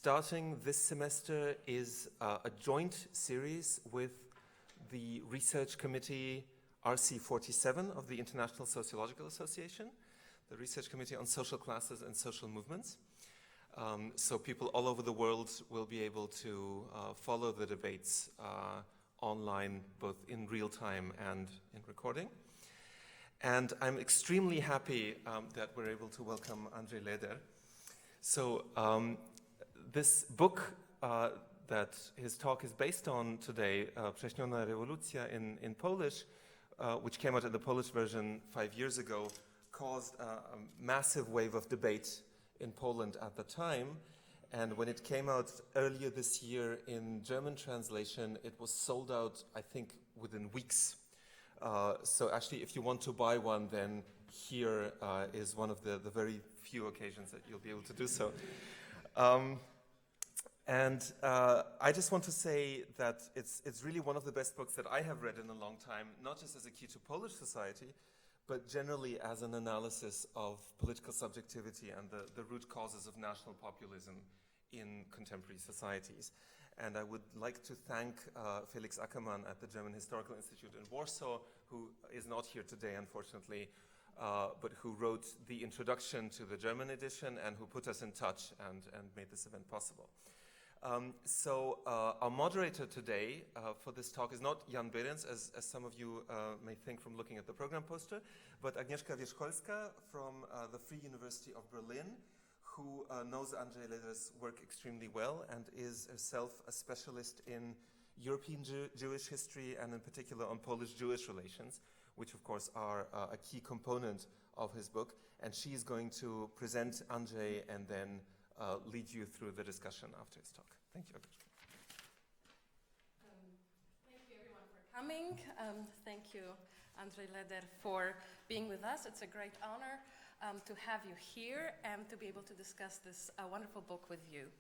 starting this semester is a joint series with the research committee RC47 of the International Sociological Association, the research committee on social classes and social movements. So people all over the world will be able to follow the debates online, both in real time and in recording. And I'm extremely happy that we're able to welcome Andrzej Leder. So this book that his talk is based on today, Wrześniona Rewolucja in Polish, which came out in the Polish version 5 years ago, caused a massive wave of debate in Poland at the time. And when it came out earlier this year in German translation, it was sold out, I think, within weeks. So actually, if you want to buy one, then here is one of the very few occasions that you'll be able to do so. I just want to say that it's really one of the best books that I have read in a long time, not just as a key to Polish society, but generally as an analysis of political subjectivity and the root causes of national populism in contemporary societies. And I would like to thank Felix Ackermann at the German Historical Institute in Warsaw, who is not here today, unfortunately, but who wrote the introduction to the German edition and who put us in touch and made this event possible. Our moderator today for this talk is not Jan Behrens, as some of you may think from looking at the program poster, but Agnieszka Wierzcholska from the Free University of Berlin, who knows Andrzej Leder's work extremely well and is herself a specialist in European Jewish history and in particular on Polish-Jewish relations, which of course are a key component of his book. And she is going to present Andrzej and then lead you through the discussion after his talk. Thank you. Thank you everyone for coming. Thank you, Andrzej Leder, for being with us. It's a great honor to have you here and to be able to discuss this wonderful book with you.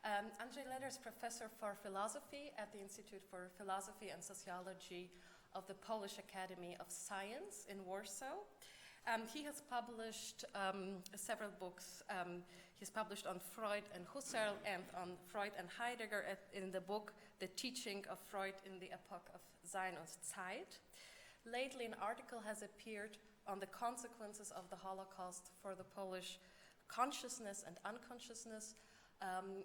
Andrzej Leder is professor for philosophy at the Institute for Philosophy and Sociology of the Polish Academy of Science in Warsaw. He has published several books. He's published on Freud and Husserl and on Freud and Heidegger in the book The Teaching of Freud in the Epoch of Sein und Zeit. Lately, an article has appeared on the consequences of the Holocaust for the Polish consciousness and unconsciousness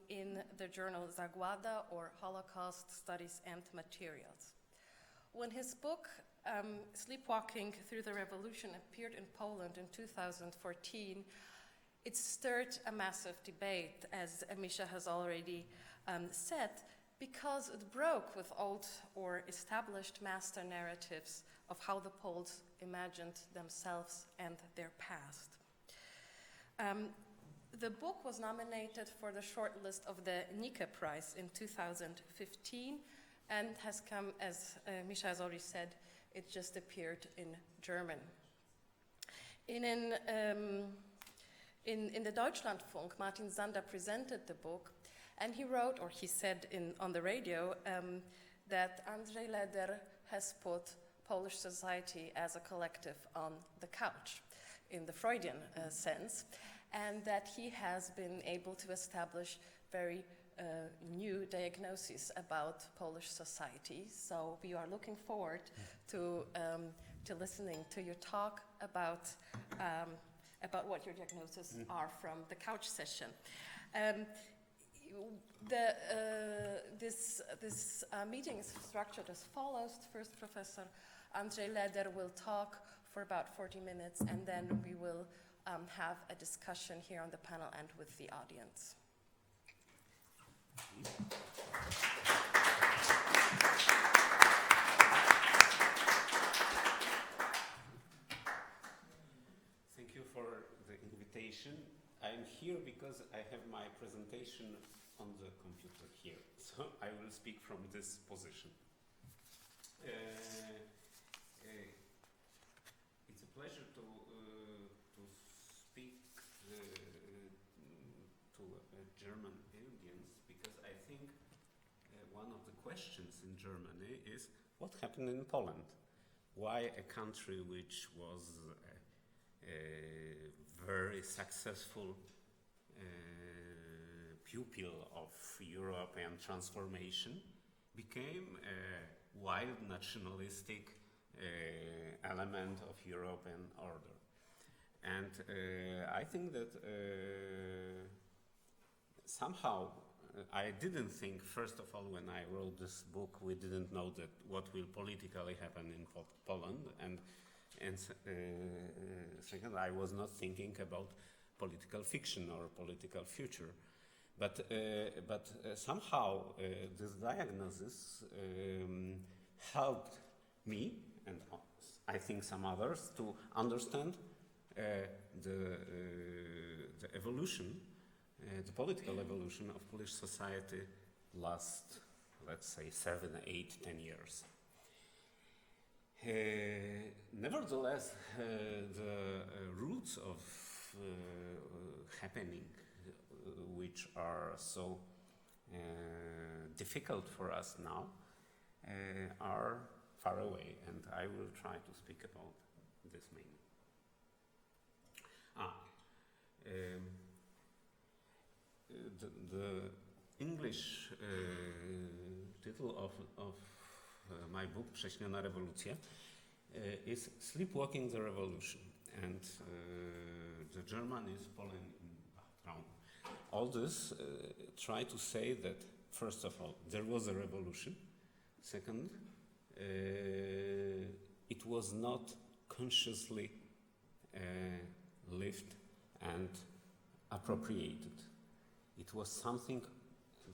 in the journal Zagłada, or Holocaust Studies and Materials. When his book Sleepwalking Through the Revolution appeared in Poland in 2014, it stirred a massive debate, as Misha has already said, because it broke with old or established master narratives of how the Poles imagined themselves and their past. The book was nominated for the shortlist of the Nike Prize in 2015 and has come, as Misha has already said, it just appeared in German. In the Deutschlandfunk, Martin Sander presented the book, and he wrote, or he said on the radio, that Andrzej Leder has put Polish society as a collective on the couch, in the Freudian sense, and that he has been able to establish very new diagnoses about Polish society. So we are looking forward to listening to your talk about what your diagnoses are from the couch session. This meeting is structured as follows. First, Professor Andrzej Leder will talk for about 40 minutes, and then we will have a discussion here on the panel and with the audience. Thank you for the invitation. I'm here because I have my presentation on the computer here, so I will speak from this position. It's a pleasure to speak to a German audience, because I think one of the questions in Germany is what happened in Poland? Why a country which was a very successful pupil of European transformation, became a wild nationalistic element of European order. And I think that somehow I didn't think, first of all, when I wrote this book, we didn't know that what will politically happen in Poland, and second, I was not thinking about political fiction or political future. But somehow this diagnosis helped me, and I think some others, to understand the evolution, the political evolution of Polish society last, let's say, 7, 8, 10 years. Nevertheless, the roots of happening, which are so difficult for us now, are far away, and I will try to speak about this mainly. The English title of my book, Prześniona rewolucja, is Sleepwalking the Revolution, and the German is Poland in background. All this try to say that, first of all, there was a revolution. Second, it was not consciously lived and appropriated. It was something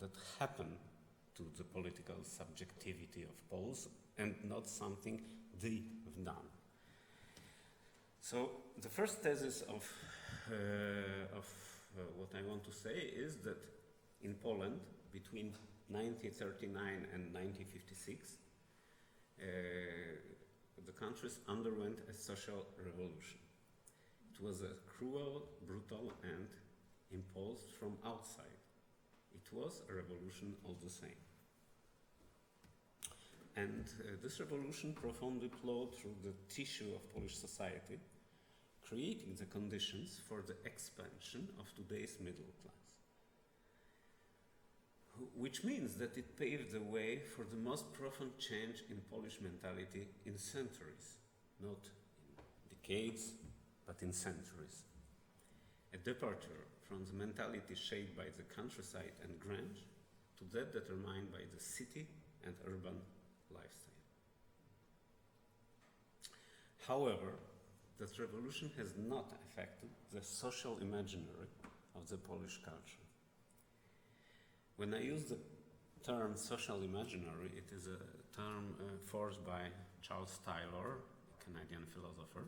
that happened to the political subjectivity of Poles and not something they have done. So the first thesis of what I want to say is that in Poland, between 1939 and 1956, the countries underwent a social revolution. It was a cruel, brutal, and imposed from outside. It was a revolution all the same. And this revolution profoundly plowed through the tissue of Polish society, creating the conditions for the expansion of today's middle class. Which means that it paved the way for the most profound change in Polish mentality in centuries, not in decades, but in centuries. A departure from the mentality shaped by the countryside and grunge to that determined by the city and urban lifestyle. However, that revolution has not affected the social imaginary of the Polish culture. When I use the term social imaginary, it is a term forged by Charles Taylor, a Canadian philosopher,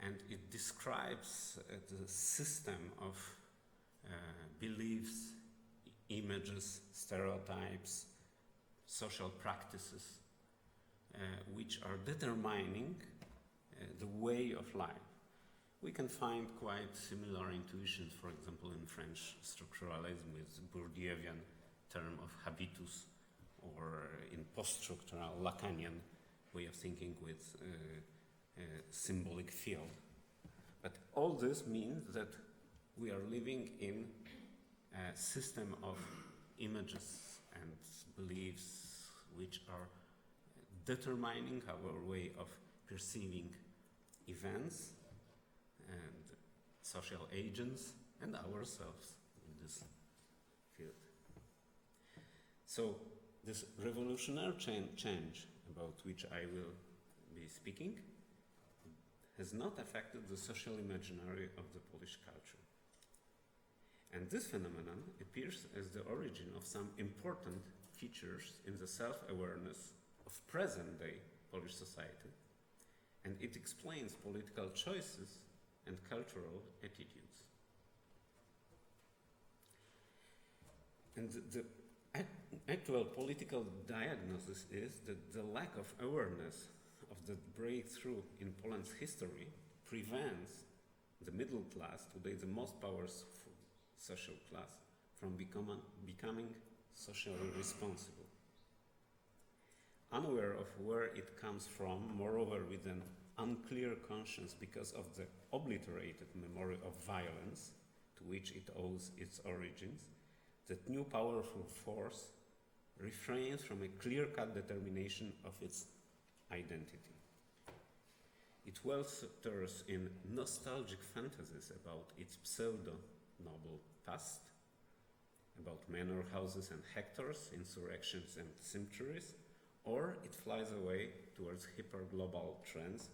and it describes the system of beliefs, images, stereotypes, social practices, which are determining the way of life. We can find quite similar intuitions, for example, in French structuralism with Bourdieuian term of habitus, or in post-structural Lacanian way of thinking with symbolic field. But all this means that we are living in a system of images and beliefs which are determining our way of perceiving events and social agents and ourselves in this field. So this revolutionary change about which I will be speaking has not affected the social imaginary of the Polish culture. And this phenomenon appears as the origin of some important features in the self-awareness of present-day Polish society, and it explains political choices and cultural attitudes. And the actual political diagnosis is that the lack of awareness of the breakthrough in Poland's history prevents the middle class, today the most powerful social class, from becoming socially responsible. Unaware of where it comes from, moreover with an unclear conscience because of the obliterated memory of violence to which it owes its origins, that new powerful force refrains from a clear-cut determination of its identity. It welters in nostalgic fantasies about its pseudo-noble past, about manor houses and hectares, insurrections and centuries, or it flies away towards hyper-global trends,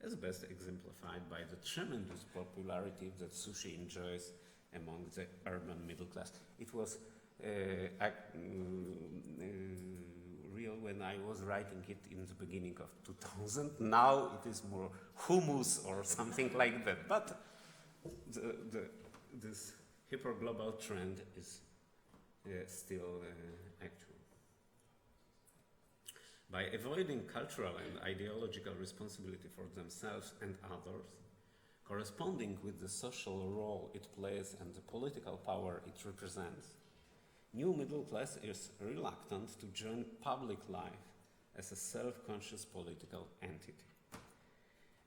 as best exemplified by the tremendous popularity that sushi enjoys among the urban middle class. It was real when I was writing it in the beginning of 2000. Now it is more hummus or something like that. But this hyper-global trend is still actual. By avoiding cultural and ideological responsibility for themselves and others, corresponding with the social role it plays and the political power it represents, new middle class is reluctant to join public life as a self-conscious political entity.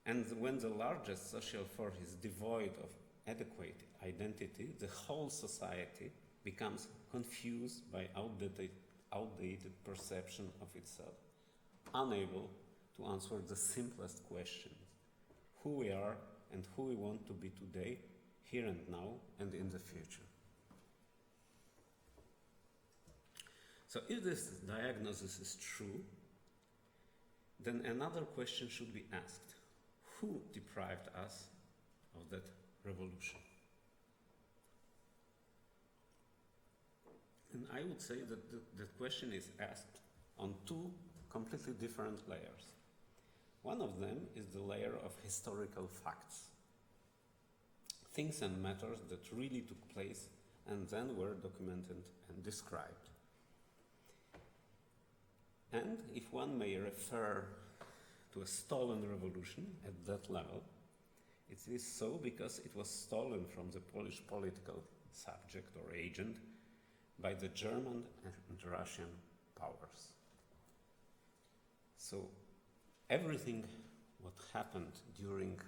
And when the largest social force is devoid of adequate identity, the whole society becomes confused by outdated perception of itself, unable to answer the simplest questions: who we are and who we want to be today, here and now, and in the future. So if this diagnosis is true, then another question should be asked: who deprived us of that revolution? And I would say that the question is asked on two completely different layers. One of them is the layer of historical facts, things and matters that really took place and then were documented and described. And if one may refer to a stolen revolution at that level, it is so because it was stolen from the Polish political subject or agent by the German and Russian powers. So everything what happened during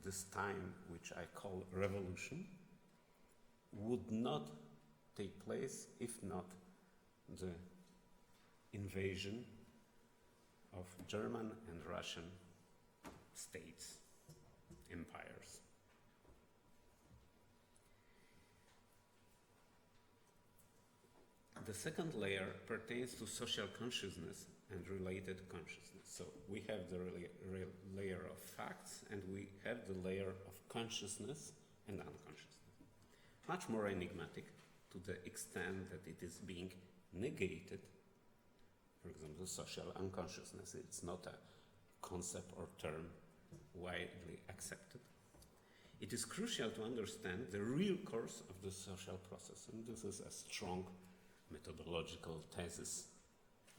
this time, which I call revolution, would not take place if not the invasion of German and Russian states, empires. The second layer pertains to social consciousness and related consciousness. So we have the layer of facts and we have the layer of consciousness and unconsciousness. Much more enigmatic to the extent that it is being negated. For example, social unconsciousness, it's not a concept or term widely accepted. It is crucial to understand the real course of the social process, and this is a strong methodological thesis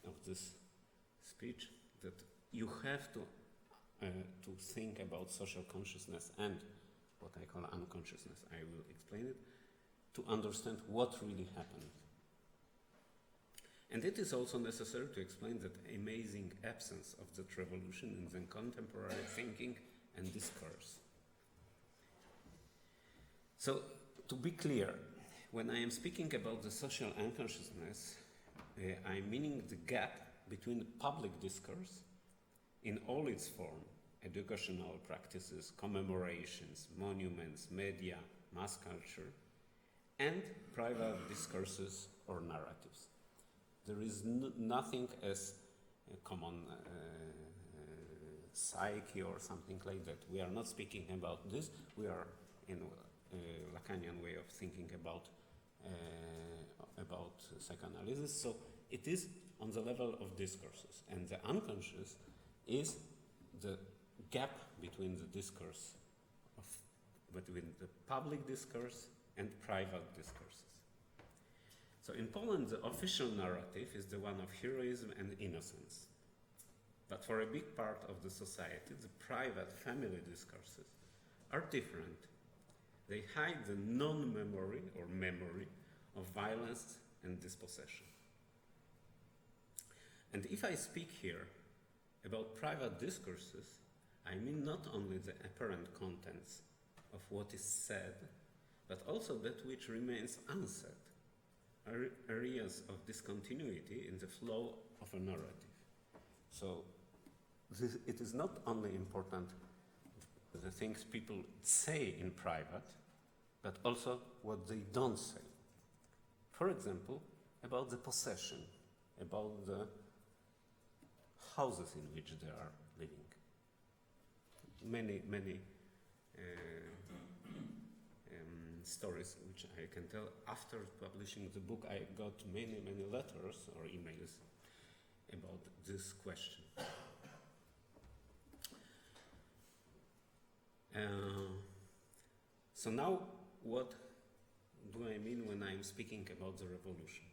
of this speech, that you have to think about social consciousness and what I call unconsciousness, I will explain it, to understand what really happened. And it is also necessary to explain that amazing absence of that revolution in the contemporary thinking and discourse. So, to be clear, when I am speaking about the social unconsciousness, I'm meaning the gap between public discourse in all its form, educational practices, commemorations, monuments, media, mass culture, and private discourses or narratives. There is nothing as a common psyche or something like that. We are not speaking about this. We are in a Lacanian way of thinking about psychoanalysis. So it is on the level of discourses, and the unconscious is the gap between the discourse between the public discourse and private discourses. So in Poland, the official narrative is the one of heroism and innocence. But for a big part of the society, the private family discourses are different. They hide the non-memory or memory of violence and dispossession. And if I speak here about private discourses, I mean not only the apparent contents of what is said, but also that which remains unsaid, areas of discontinuity in the flow of a narrative. So it is not only important the things people say in private, but also what they don't say. For example, about the possession, about the houses in which they are living. Many stories which I can tell. After publishing the book, I got many letters or emails about this question. So now, what do I mean when I'm speaking about the revolution?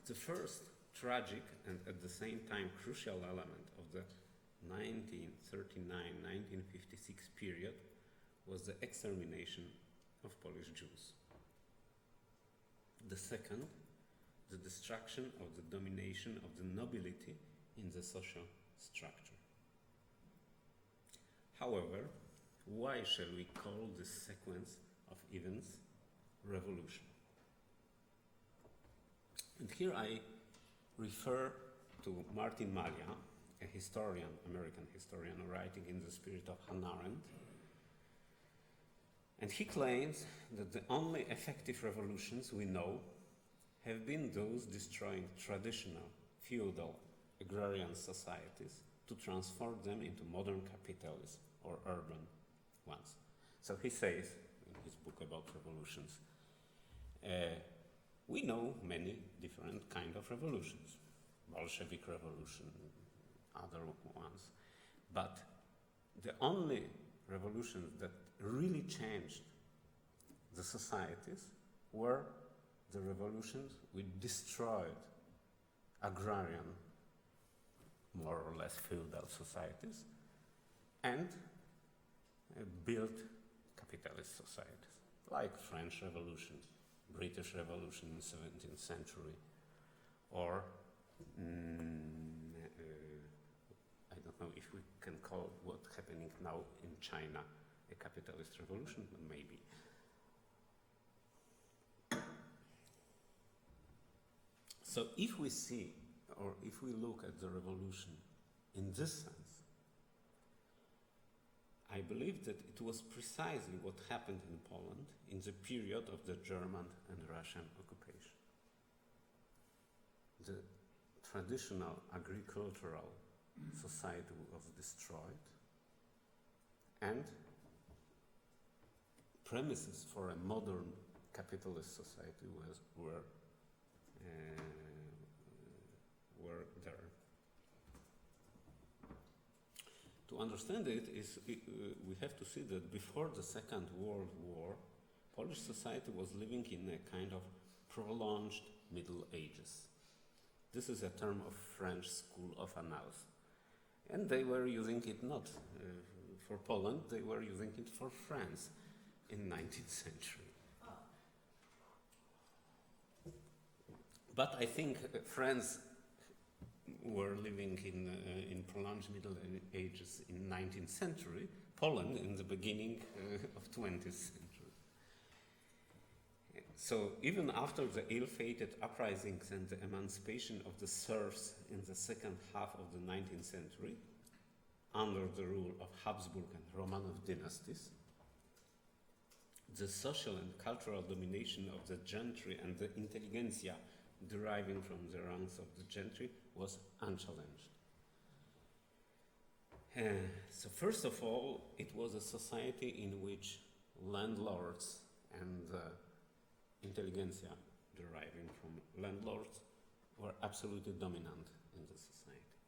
The first tragic and at the same time crucial element of the 1939-1956 period was the extermination of Polish Jews. The second, the destruction of the domination of the nobility in the social structure. However, why shall we call this sequence of events revolution? And here I refer to Martin Malia, a historian, American historian, writing in the spirit of Hannah Arendt. And he claims that the only effective revolutions we know have been those destroying traditional, feudal, agrarian societies to transform them into modern capitalist or urban ones. So he says in his book about revolutions, we know many different kind of revolutions, Bolshevik revolution, other ones, but the only revolutions that really changed the societies were the revolutions which destroyed agrarian, more or less feudal societies, and built capitalist societies, like French Revolution, British Revolution in the 17th century, or I don't know if we can call what's happening now in China a capitalist revolution, but maybe. So if we see, or if we look at the revolution in this sense, I believe that it was precisely what happened in Poland in the period of the German and Russian occupation. The traditional agricultural society was destroyed, and premises for a modern capitalist society were there. To understand it, we have to see that before the Second World War, Polish society was living in a kind of prolonged Middle Ages. This is a term of French School of Annals. And they were using it not for Poland, they were using it for France in 19th century. But I think France were living in prolonged Middle Ages in 19th century, Poland in the beginning of 20th century. So even after the ill-fated uprisings and the emancipation of the serfs in the second half of the 19th century, under the rule of Habsburg and Romanov dynasties, the social and cultural domination of the gentry and the intelligentsia deriving from the ranks of the gentry was unchallenged. So first of all, it was a society in which landlords and intelligentsia deriving from landlords were absolutely dominant in the society.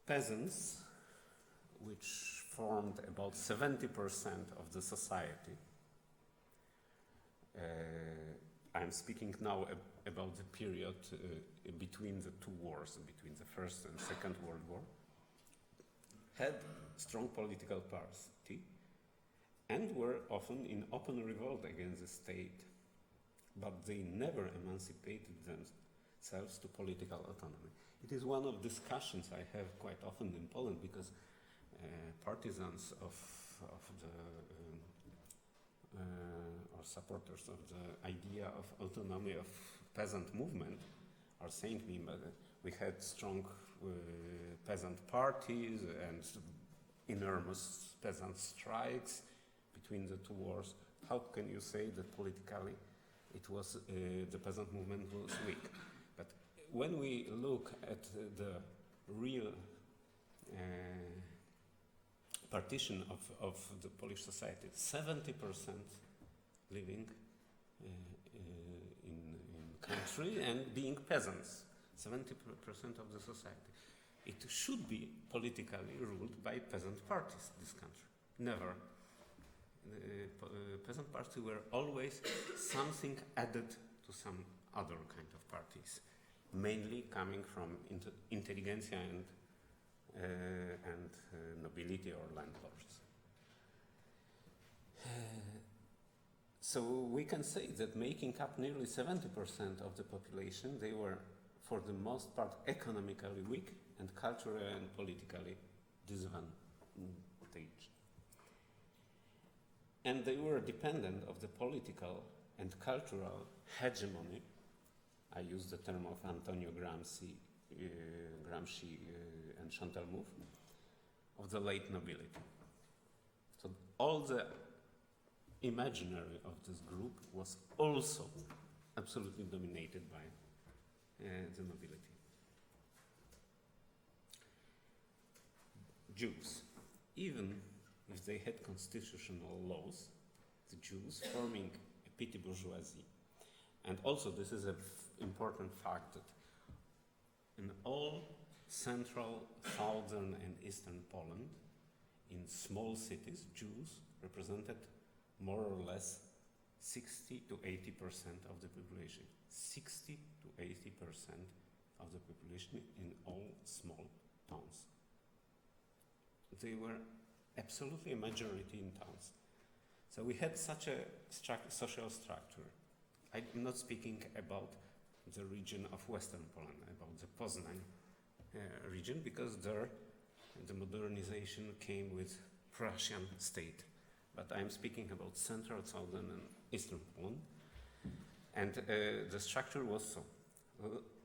Peasants, which formed about 70% of the society, I'm speaking now about the period between the two wars, between the First and Second World War, had strong political party and were often in open revolt against the state, but they never emancipated themselves to political autonomy. It is one of discussions I have quite often in Poland because partisans of the supporters of the idea of autonomy of peasant movement are saying to me, we had strong peasant parties and enormous peasant strikes between the two wars. How can you say that politically it was the peasant movement was weak? But when we look at the real partition of the Polish society, 70% living in country and being peasants, 70% of the society. It should be politically ruled by peasant parties, this country. Never. Peasant parties were always something added to some other kind of parties, mainly coming from intelligentsia and nobility or landlords. So we can say that making up nearly 70% of the population, they were for the most part economically weak and culturally and politically disadvantaged. And they were dependent of the political and cultural hegemony. I use the term of Antonio Gramsci and Chantal Mouffe, of the late nobility. So all the imaginary of this group was also absolutely dominated by the nobility. Jews, even if they had constitutional laws, the Jews forming a petty bourgeoisie, and also this is an important fact that in all central, southern and eastern Poland, in small cities, Jews represented more or less 60 to 80% of the population. 60 to 80% of the population in all small towns. They were absolutely a majority in towns. So we had such a social structure. I'm not speaking about the region of Western Poland, about the Poznań region, because there the modernization came with Prussian state. But I'm speaking about Central, Southern and Eastern Poland. And the structure was so.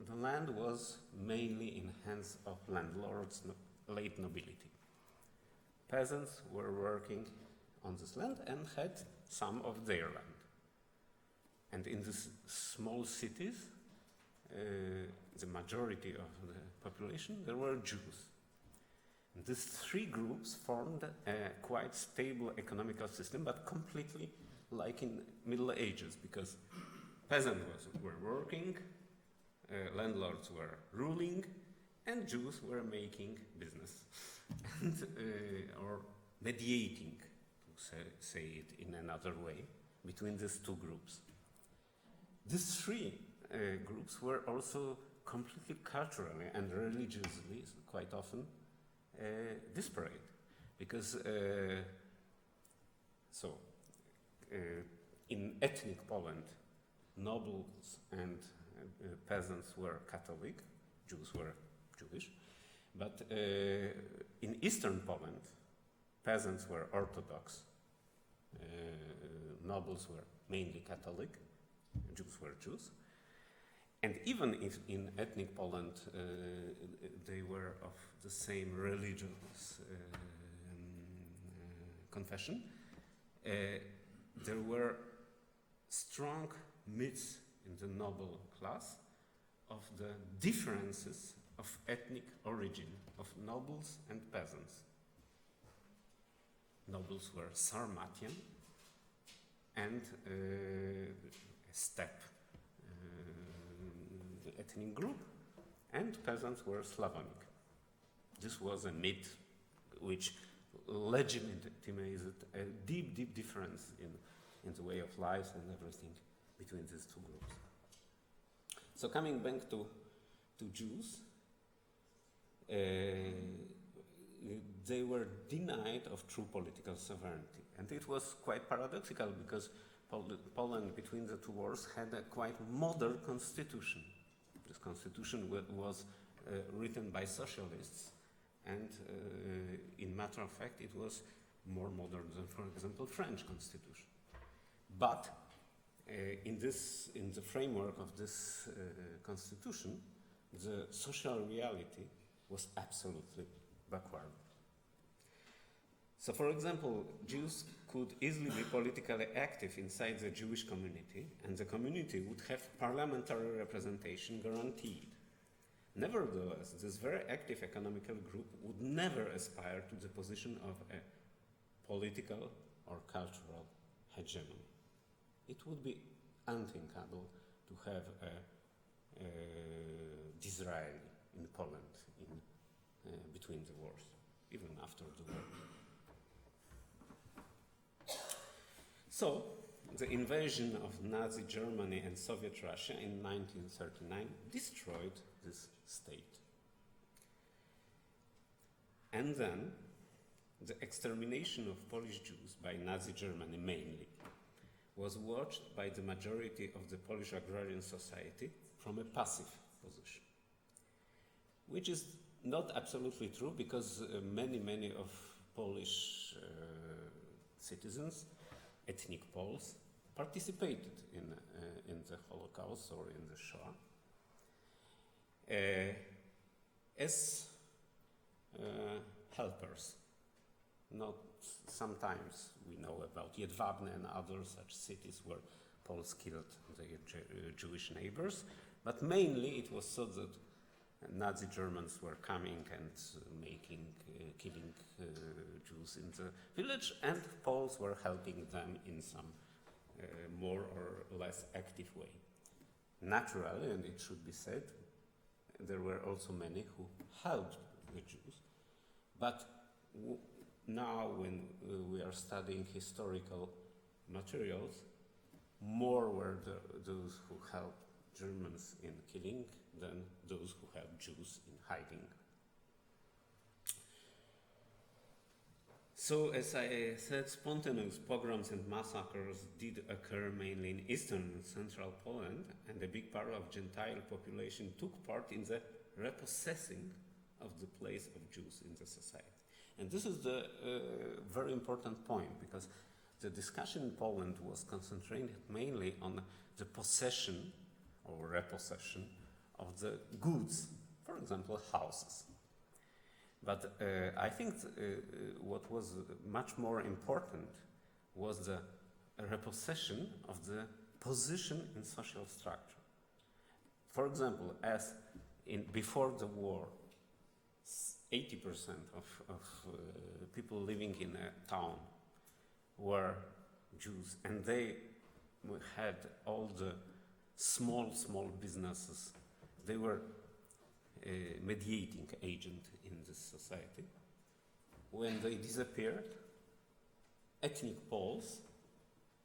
The land was mainly in hands of landlords, late nobility. Peasants were working on this land and had some of their land. And in these small cities, the majority of the population, there were Jews. And these three groups formed a quite stable economical system, but completely like in Middle Ages, because peasants were working, landlords were ruling, and Jews were making business and, or mediating, to say it in another way, between these two groups. These three groups were also completely culturally and religiously, quite often, disparate, because in ethnic Poland, nobles and peasants were Catholic, Jews were Jewish, but in Eastern Poland, peasants were Orthodox, nobles were mainly Catholic, Jews were Jews. And even if in ethnic Poland they were of the same religious confession, there were strong myths in the noble class of the differences of ethnic origin of nobles and peasants. Nobles were Sarmatian and steppe ethnic group, and peasants were Slavonic. This was a myth which legitimized a deep, deep difference in the way of life and everything between these two groups. So coming back to Jews, they were denied of true political sovereignty. And it was quite paradoxical because Poland between the two wars had a quite modern constitution. This constitution was written by socialists, and in matter of fact it was more modern than, for example, French constitution. But in the framework of this constitution, the social reality was absolutely backward. So, for example, Jews could easily be politically active inside the Jewish community, and the community would have parliamentary representation guaranteed. Nevertheless, this very active economical group would never aspire to the position of a political or cultural hegemony. It would be unthinkable to have a Disraeli in Poland between the wars, even after the war. So, the invasion of Nazi Germany and Soviet Russia in 1939 destroyed this state. And then, the extermination of Polish Jews by Nazi Germany mainly was watched by the majority of the Polish agrarian society from a passive position, which is not absolutely true, because many of Polish citizens, ethnic Poles, participated in the Holocaust or in the Shoah as helpers. Not sometimes we know about Jedwabne and other such cities where Poles killed their Jewish neighbors, but mainly it was so that Nazi Germans were coming and killing Jews in the village, and Poles were helping them in some more or less active way. Naturally, and it should be said, there were also many who helped the Jews, but now when we are studying historical materials, more were those who helped Germans in killing than those who helped Jews in hiding. So, as I said, spontaneous pogroms and massacres did occur mainly in eastern and central Poland, and a big part of Gentile population took part in the repossessing of the place of Jews in the society. And this is the very important point, because the discussion in Poland was concentrated mainly on the possession or repossession of the goods, for example, houses. But I think what was much more important was the repossession of the position in social structure. For example, as before the war, 80% of people living in a town were Jews, and they had all the small businesses. They were a mediating agent in this society. When they disappeared, ethnic Poles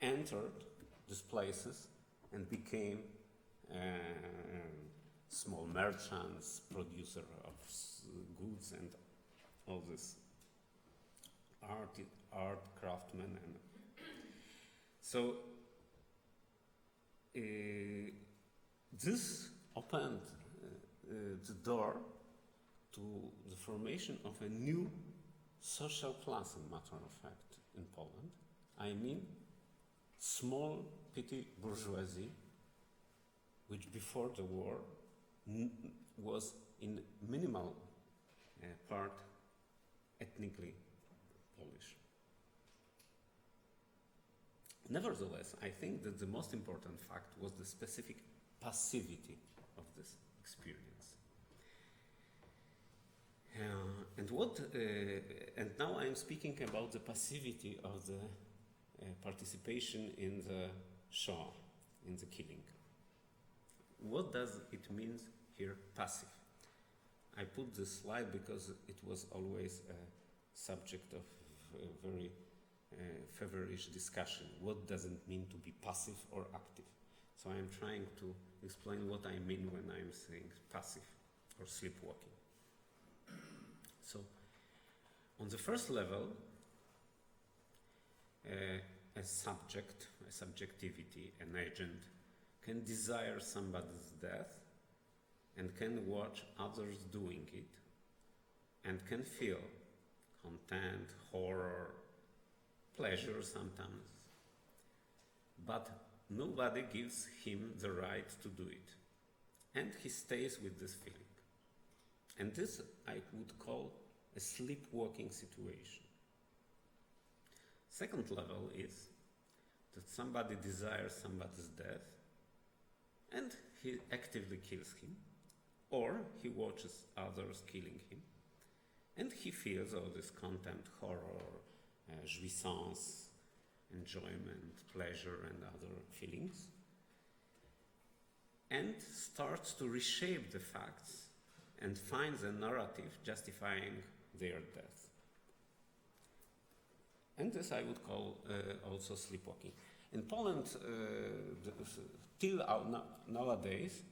entered these places and became small merchants, producer of goods, and all this art craftsmen. And so this opened the door to the formation of a new social class, in matter of fact, in Poland. I mean, small, petty bourgeoisie, which before the war was in minimal part ethnically Polish. Nevertheless, I think that the most important fact was the specific passivity of this experience. And now I am speaking about the passivity of the participation in the Shoah, in the killing. What does it mean here, passive? I put this slide because it was always a subject of a very feverish discussion. What does it mean to be passive or active? So I am trying to explain what I mean when I am saying passive or sleepwalking. So, on the first level, a subject, a subjectivity, an agent, can desire somebody's death and can watch others doing it and can feel content, horror, pleasure sometimes. But nobody gives him the right to do it. And he stays with this feeling. And this I would call a sleepwalking situation. Second level is that somebody desires somebody's death and he actively kills him, or he watches others killing him and he feels all this contempt, horror, jouissance, enjoyment, pleasure and other feelings, and starts to reshape the facts and finds a narrative justifying their death. And this I would call also sleepwalking. In Poland, till nowadays,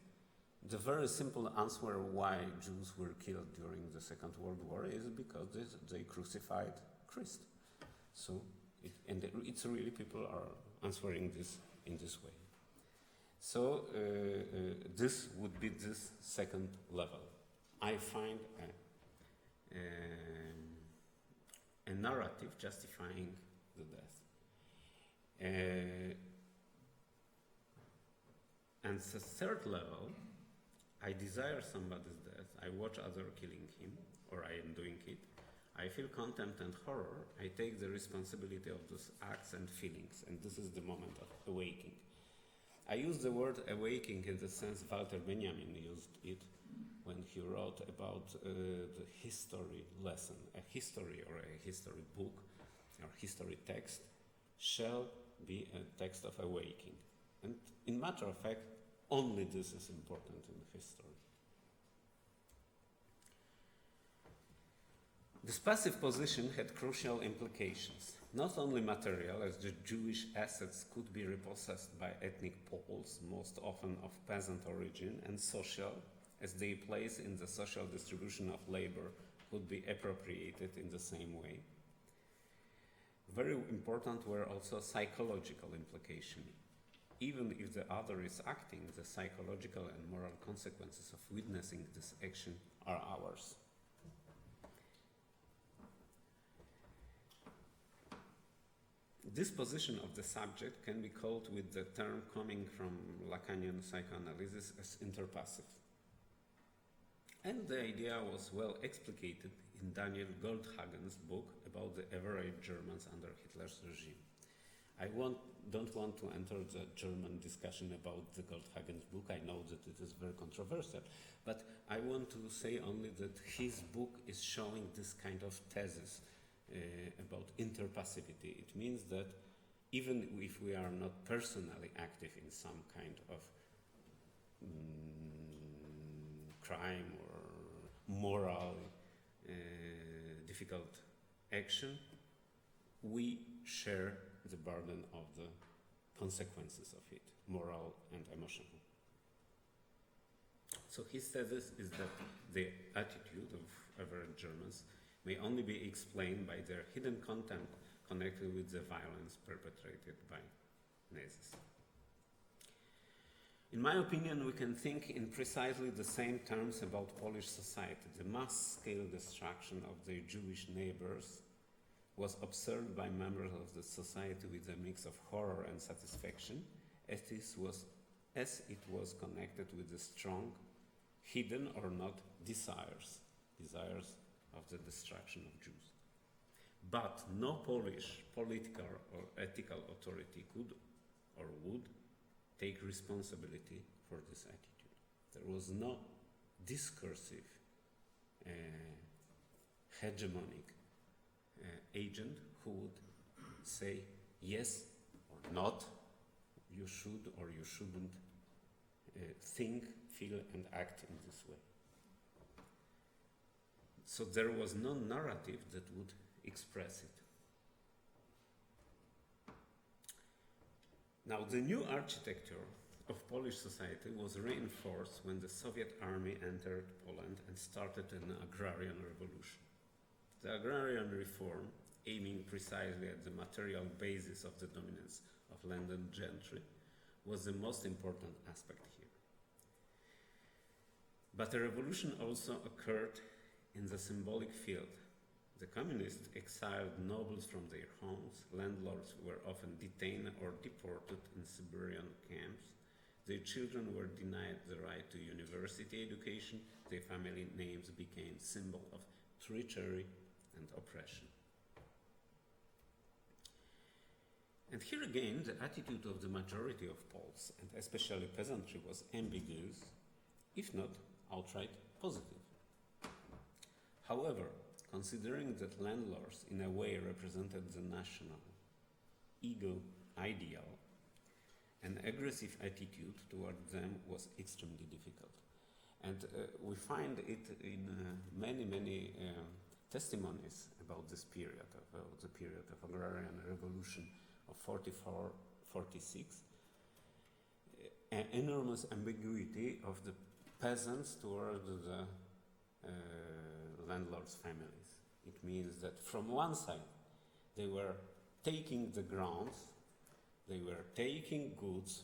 the very simple answer why Jews were killed during the Second World War is because they crucified Christ. So, it's really people are answering this in this way. So, this would be this second level. I find a narrative justifying the death. And the third level, I desire somebody's death, I watch others killing him, or I am doing it. I feel contempt and horror, I take the responsibility of those acts and feelings, and this is the moment of awakening. I use the word awakening in the sense Walter Benjamin used it when he wrote about the history lesson. A history or a history book or history text shall be a text of awakening. And in matter of fact, only this is important in history. This passive position had crucial implications. Not only material, as the Jewish assets could be repossessed by ethnic Poles, most often of peasant origin, and social, as their place in the social distribution of labor could be appropriated in the same way. Very important were also psychological implications. Even if the other is acting, the psychological and moral consequences of witnessing this action are ours. This position of the subject can be called, with the term coming from Lacanian psychoanalysis, as interpassive. And the idea was well explicated in Daniel Goldhagen's book about the average Germans under Hitler's regime. I don't want to enter the German discussion about the Goldhagen's book. I know that it is very controversial, but I want to say only that his book is showing this kind of thesis about interpassivity. It means that even if we are not personally active in some kind of crime or moral difficult action, we share the burden of the consequences of it, moral and emotional. So his thesis is that the attitude of average Germans may only be explained by their hidden contempt connected with the violence perpetrated by Nazis. In my opinion, we can think in precisely the same terms about Polish society. The mass-scale destruction of their Jewish neighbors was observed by members of the society with a mix of horror and satisfaction, as it was connected with the strong, hidden or not, desires of the destruction of Jews. But no Polish political or ethical authority could or would take responsibility for this attitude. There was no discursive, hegemonic agent who would say yes or not, you should or you shouldn't think, feel and act in this way. So there was no narrative that would express it. Now, the new architecture of Polish society was reinforced when the Soviet army entered Poland and started an agrarian revolution. The agrarian reform, aiming precisely at the material basis of the dominance of landed gentry, was the most important aspect here. But a revolution also occurred in the symbolic field. The communists exiled nobles from their homes, landlords were often detained or deported in Siberian camps, their children were denied the right to university education, their family names became symbol of treachery and oppression. And here again, the attitude of the majority of Poles, and especially peasantry, was ambiguous, if not outright positive. However, considering that landlords in a way represented the national ego ideal, an aggressive attitude toward them was extremely difficult. And we find it in many testimonies about this period, about the period of agrarian revolution of 44-46, an enormous ambiguity of the peasants toward the landlords' families. It means that from one side they were taking the grounds, they were taking goods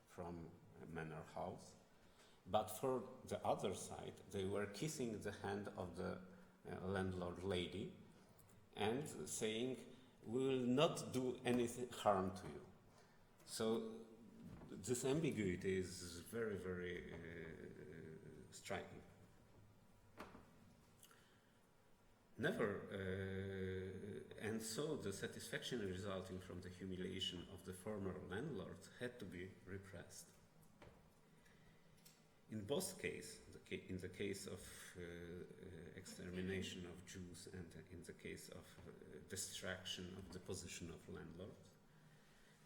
from a manor house, but for the other side they were kissing the hand of the landlord lady and saying, "We will not do anything harm to you." So this ambiguity is very striking. And so the satisfaction resulting from the humiliation of the former landlords had to be repressed. In both cases, in the case of extermination of Jews and in the case of destruction of the position of landlords,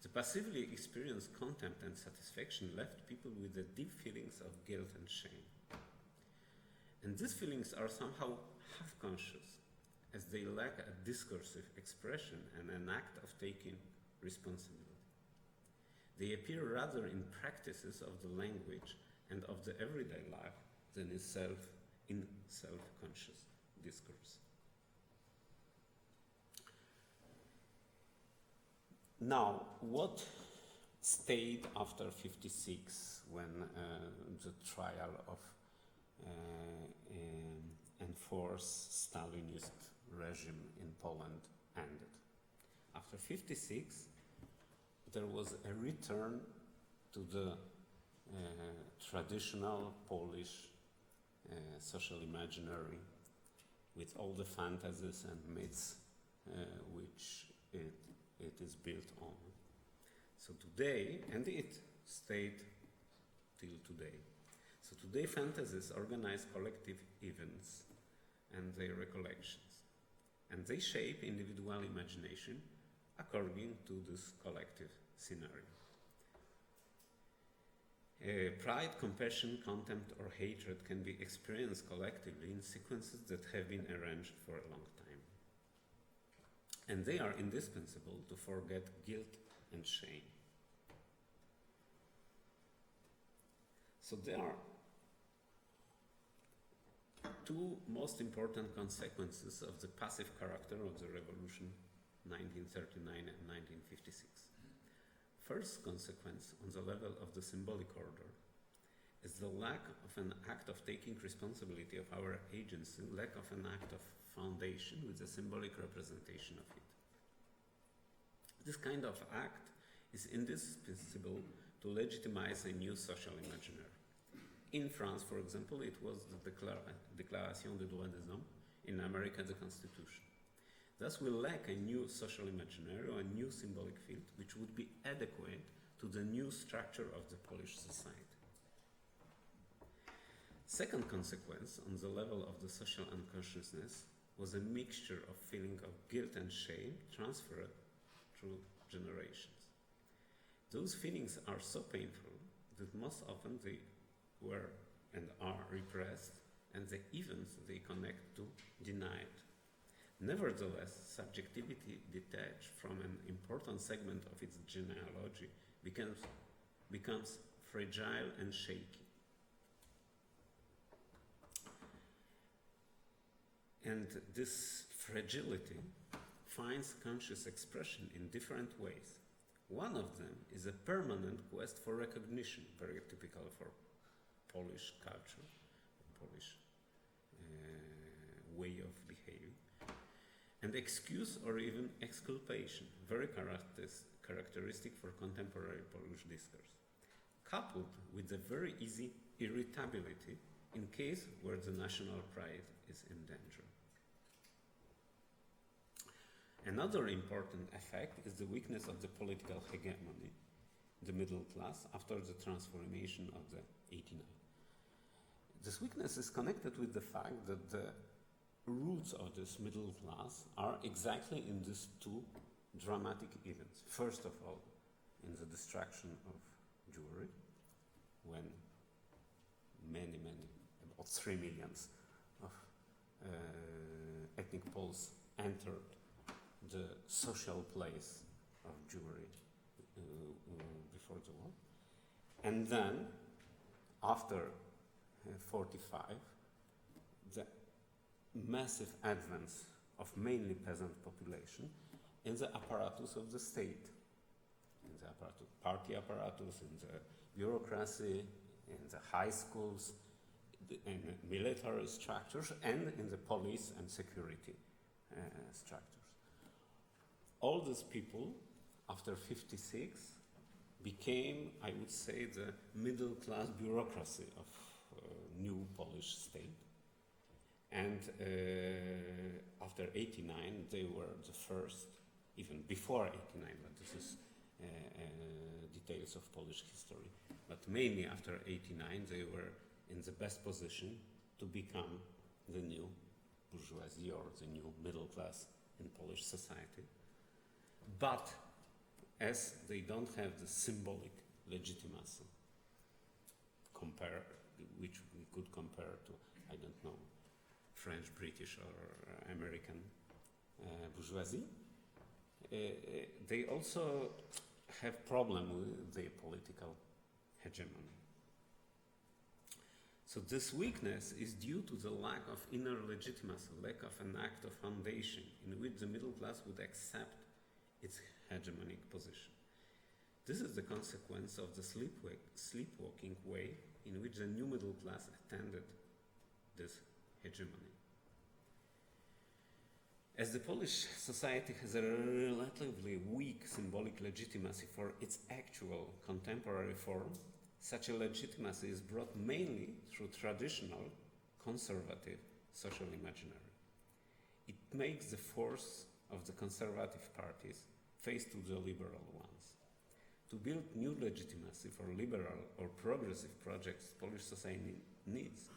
the passively experienced contempt and satisfaction left people with the deep feelings of guilt and shame. And these feelings are somehow half-conscious, as they lack a discursive expression and an act of taking responsibility. They appear rather in practices of the language and of the everyday life than in self-conscious discourse. Now, what stayed after 56 when the trial of enforced Stalinist regime in Poland ended? After 56, there was a return to the traditional Polish social imaginary with all the fantasies and myths which it is built on. So today, and it stayed till today. So today fantasies organize collective events and their recollections. And they shape individual imagination according to this collective scenario. Pride, compassion, contempt, or hatred can be experienced collectively in sequences that have been arranged for a long time. And they are indispensable to forget guilt and shame. So there are two most important consequences of the passive character of the revolution 1939 and 1956. First consequence on the level of the symbolic order is the lack of an act of taking responsibility of our agency, lack of an act of foundation with a symbolic representation of it. This kind of act is indispensable to legitimize a new social imaginary. In France, for example, it was the Déclaration des droits des hommes, in America, the Constitution. Thus, we lack a new social imaginary or a new symbolic field which would be adequate to the new structure of the Polish society. Second consequence on the level of the social unconsciousness was a mixture of feeling of guilt and shame transferred through generations. Those feelings are so painful that most often they were and are repressed, and the events they connect to denied. Nevertheless, subjectivity detached from an important segment of its genealogy becomes fragile and shaky. And this fragility finds conscious expression in different ways. One of them is a permanent quest for recognition, very typical for Polish culture, Polish way of behaving. and excuse or even exculpation, very characteristic for contemporary Polish discourse, coupled with the very easy irritability in case where the national pride is in danger. Another important effect is the weakness of the political hegemony, the middle class, after the transformation of the 89. This weakness is connected with the fact that the roots of this middle class are exactly in these two dramatic events. First of all, in the destruction of Jewry, when many, about 3 million of ethnic Poles entered the social place of Jewry before the war. And then, after 45, the massive advance of mainly peasant population in the apparatus of the state, in the party apparatus, in the bureaucracy, in the high schools, in military structures, and in the police and security structures. All these people, after 56, became, I would say, the middle-class bureaucracy of new Polish state. And after 89, they were the first, even before 89, but this is details of Polish history. But mainly after 89, they were in the best position to become the new bourgeoisie or the new middle class in Polish society. But as they don't have the symbolic legitimacy, which we could compare to, I don't know, French, British, or American bourgeoisie, they also have problem with their political hegemony. So this weakness is due to the lack of inner legitimacy, lack of an act of foundation in which the middle class would accept its hegemonic position. This is the consequence of the sleepwalking way in which the new middle class attended this hegemony. As the Polish society has a relatively weak symbolic legitimacy for its actual contemporary form, such a legitimacy is brought mainly through traditional, conservative social imaginary. It makes the force of the conservative parties face to the liberal ones. To build new legitimacy for liberal or progressive projects, Polish society needs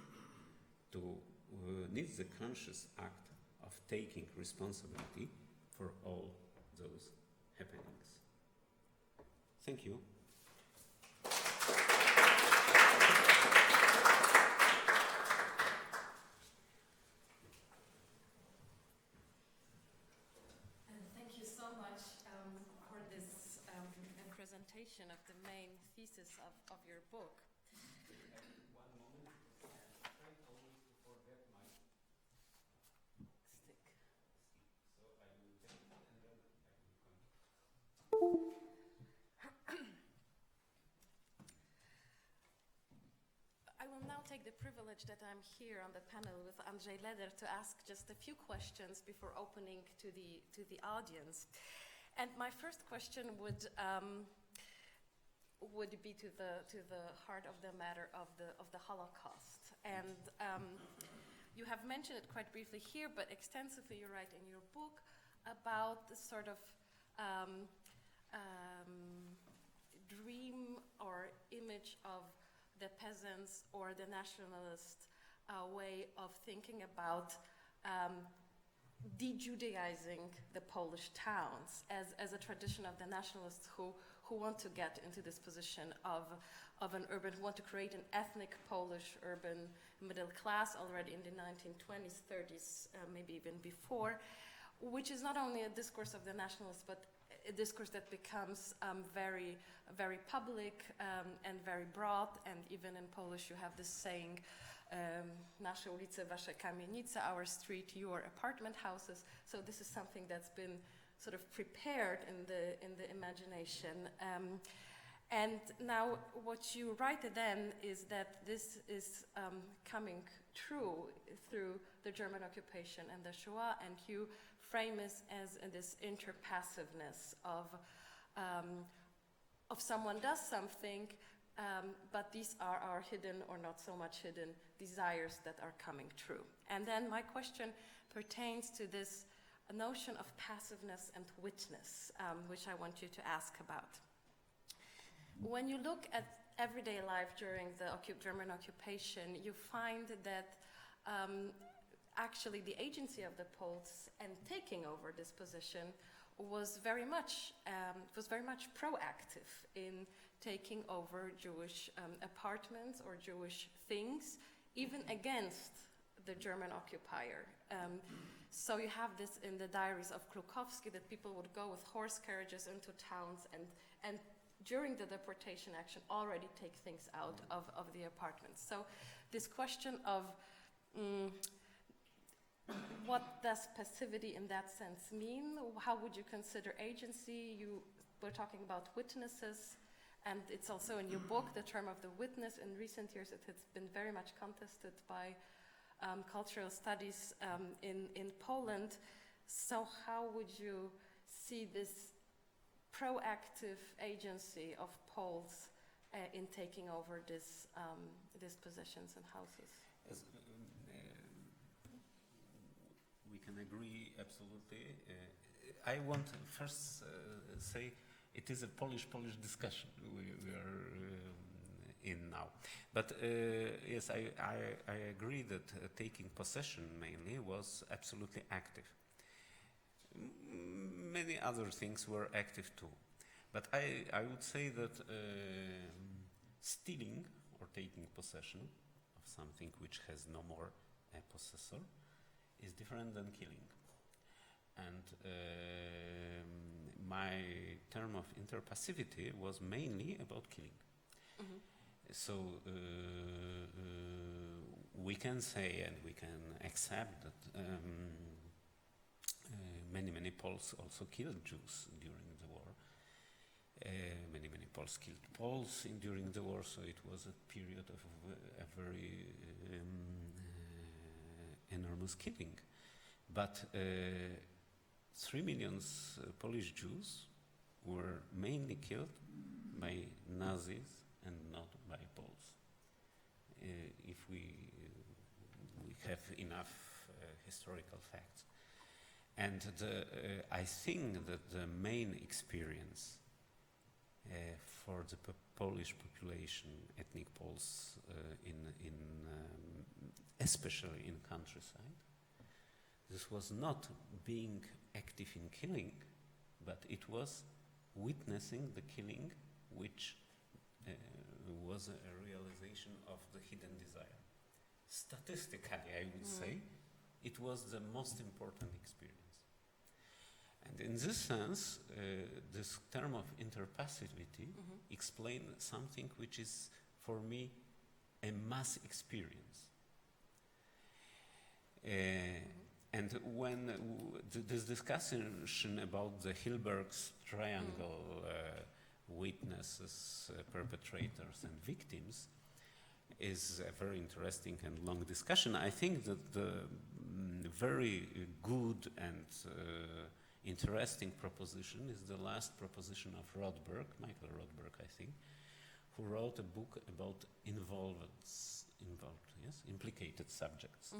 the conscious act of taking responsibility for all those happenings. Thank you. Of the main thesis of your book. One moment, try always to forget my stick. So I will take it and then I will continue. I will now take the privilege that I'm here on the panel with Andrzej Leder to ask just a few questions before opening to the audience. And my first question would be to the heart of the matter of the Holocaust. And you have mentioned it quite briefly here, but extensively you write in your book about the sort of dream or image of the peasants or the nationalist way of thinking about de-Judaizing the Polish towns as a tradition of the nationalists who want to get into this position of an urban, who want to create an ethnic Polish urban middle class already in the 1920s, 30s, maybe even before, which is not only a discourse of the nationalists, but a discourse that becomes very, very public and very broad. And even in Polish, you have this saying, nasze ulice, wasze kamienice, our street, your apartment houses. So this is something that's been sort of prepared in the imagination. And now what you write then is that this is coming true through the German occupation and the Shoah, and you frame it as this interpassiveness of someone does something, but these are our hidden or not so much hidden desires that are coming true. And then my question pertains to this notion of passiveness and witness, which I want you to ask about. When you look at everyday life during the German occupation, you find that actually the agency of the Poles and taking over this position was very much proactive in taking over Jewish apartments or Jewish things, even against the German occupier. So you have this in the diaries of Krukowski, that people would go with horse carriages into towns and during the deportation action already take things out of the apartments. So this question of what does passivity in that sense mean? How would you consider agency? You were talking about witnesses, and it's also in your book, the term of the witness. In recent years, it has been very much contested by cultural studies in Poland. So how would you see this proactive agency of Poles in taking over these positions and houses? As, we can agree absolutely. I want to first say it is a Polish discussion we are in now. But yes, I agree that taking possession mainly was absolutely active. Many other things were active too. But I would say that stealing or taking possession of something which has no more a possessor is different than killing. And my term of interpassivity was mainly about killing. Mm-hmm. So we can say and we can accept that many Poles also killed Jews during the war. Many Poles killed Poles during the war, so it was a period of a very enormous killing. But 3 million Polish Jews were mainly killed by Nazis and not by Poles. If we have enough historical facts. And I think that the main experience for the Polish population, ethnic Poles, especially in countryside, this was not being active in killing, but it was witnessing the killing, which was a realization of the hidden desire. Statistically, I would say, it was the most important experience. And in this sense, this term of interpassivity explains something which is, for me, a mass experience. And when this discussion about the Hilberg's triangle, witnesses, perpetrators, and victims, is a very interesting and long discussion. I think that the very good and interesting proposition is the last proposition of Rothberg, Michael Rothberg, I think, who wrote a book about implicated subjects.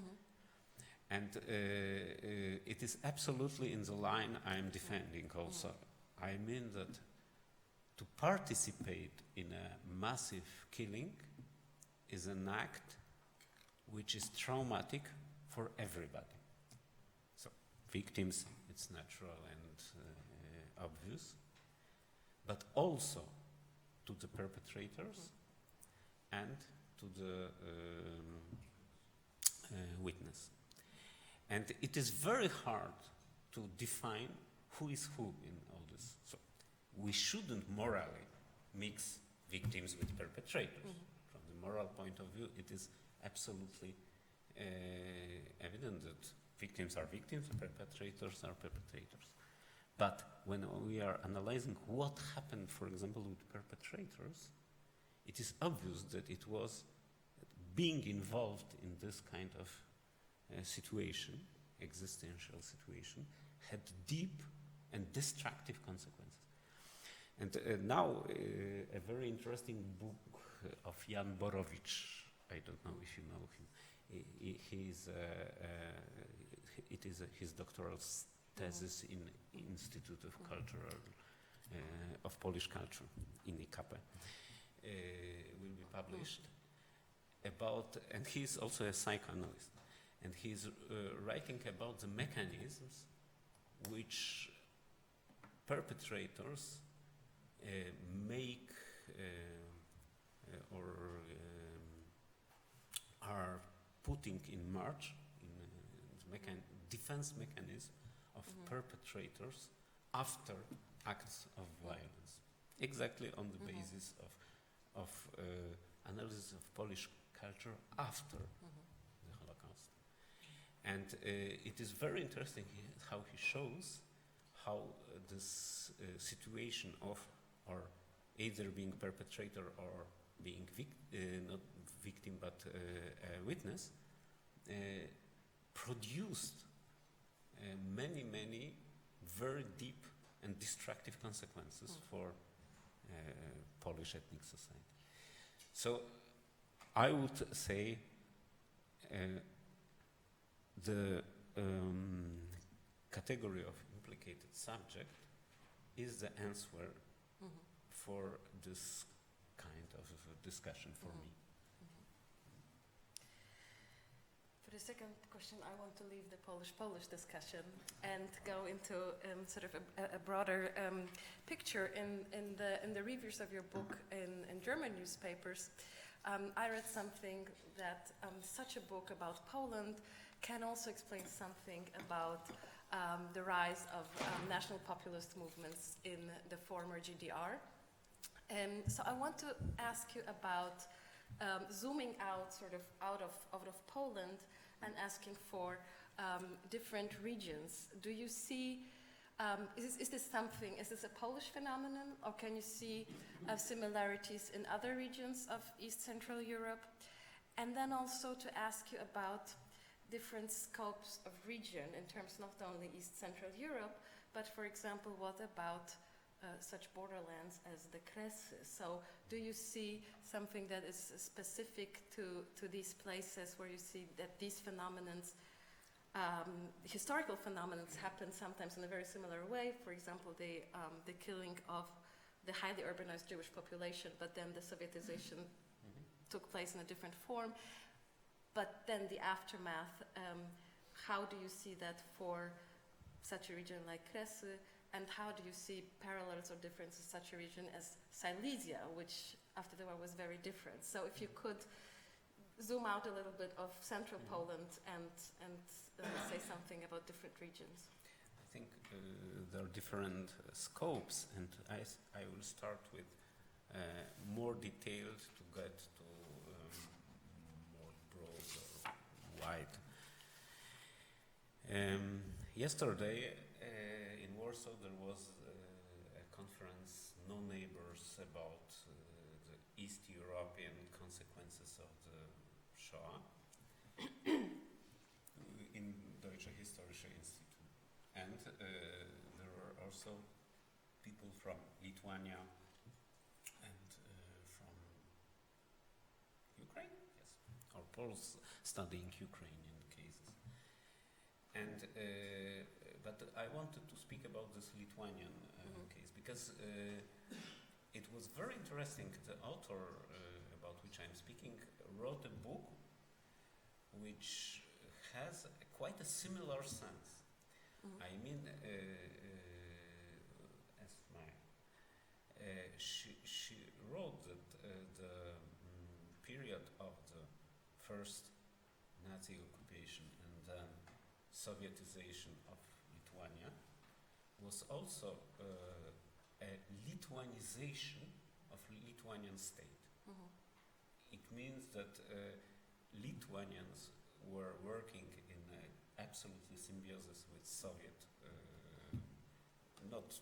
And it is absolutely in the line I am defending also. I mean that to participate in a massive killing is an act which is traumatic for everybody. So victims, it's natural and obvious, but also to the perpetrators and to the witness. And it is very hard to define who is who in all this. So we shouldn't morally mix victims with perpetrators. From the moral point of view, it is absolutely evident that victims are victims, perpetrators are perpetrators. But when we are analyzing what happened, for example, with perpetrators, it is obvious that it was being involved in this kind of situation, existential situation, had deep and destructive consequences. And now a very interesting book of Jan Borowicz, I don't know if you know him, it is his doctoral thesis in Institute of Cultural, of Polish Culture in IKP, will be published about, and he's also a psychoanalyst, and he's writing about the mechanisms which perpetrators make or are putting in march in the defense mechanism of perpetrators after acts of violence, exactly on the basis of analysis of Polish culture after the Holocaust. And it is very interesting how he shows how this situation of or either being perpetrator or being not victim but a witness produced many very deep and destructive consequences for Polish ethnic society. So I would say the category of implicated subject is the answer for this kind of discussion for me. For the second question, I want to leave the Polish discussion and go into sort of a broader picture. In the reviews of your book in German newspapers, I read something that such a book about Poland can also explain something about the rise of national populist movements in the former GDR. So I want to ask you about zooming out, sort of out of Poland, and asking for different regions. Do you see? Is this a Polish phenomenon, or can you see similarities in other regions of East Central Europe? And then also to ask you about different scopes of region in terms not only East Central Europe, but for example, what about such borderlands as the Kresy? So do you see something that is specific to these places where you see that these phenomenons, historical phenomena, happen sometimes in a very similar way? For example, the killing of the highly urbanized Jewish population, but then the Sovietization took place in a different form. But then the aftermath, how do you see that for such a region like Kresy? And how do you see parallels or differences in such a region as Silesia, which after the war was very different? So if you could zoom out a little bit of central Poland and say something about different regions. I think there are different scopes, and I will start with more detailed to get to more broad or wide. Yesterday in Warsaw there was a conference, No Neighbors, about the East European consequences of the Shoah in Deutsche Historische Institut. And there were also people from Lithuania and from Ukraine, yes, or Poles studying Ukrainian cases. And but I wanted to speak about this Lithuanian case because it was very interesting. The author about which I'm speaking wrote a book which has quite a similar sense. I mean, she wrote that the period of the first Nazi occupation and then Sovietization of Lithuania was also a Lithuanization of Lithuanian state. It means that Lithuanians were working in absolutely symbiosis with Soviet not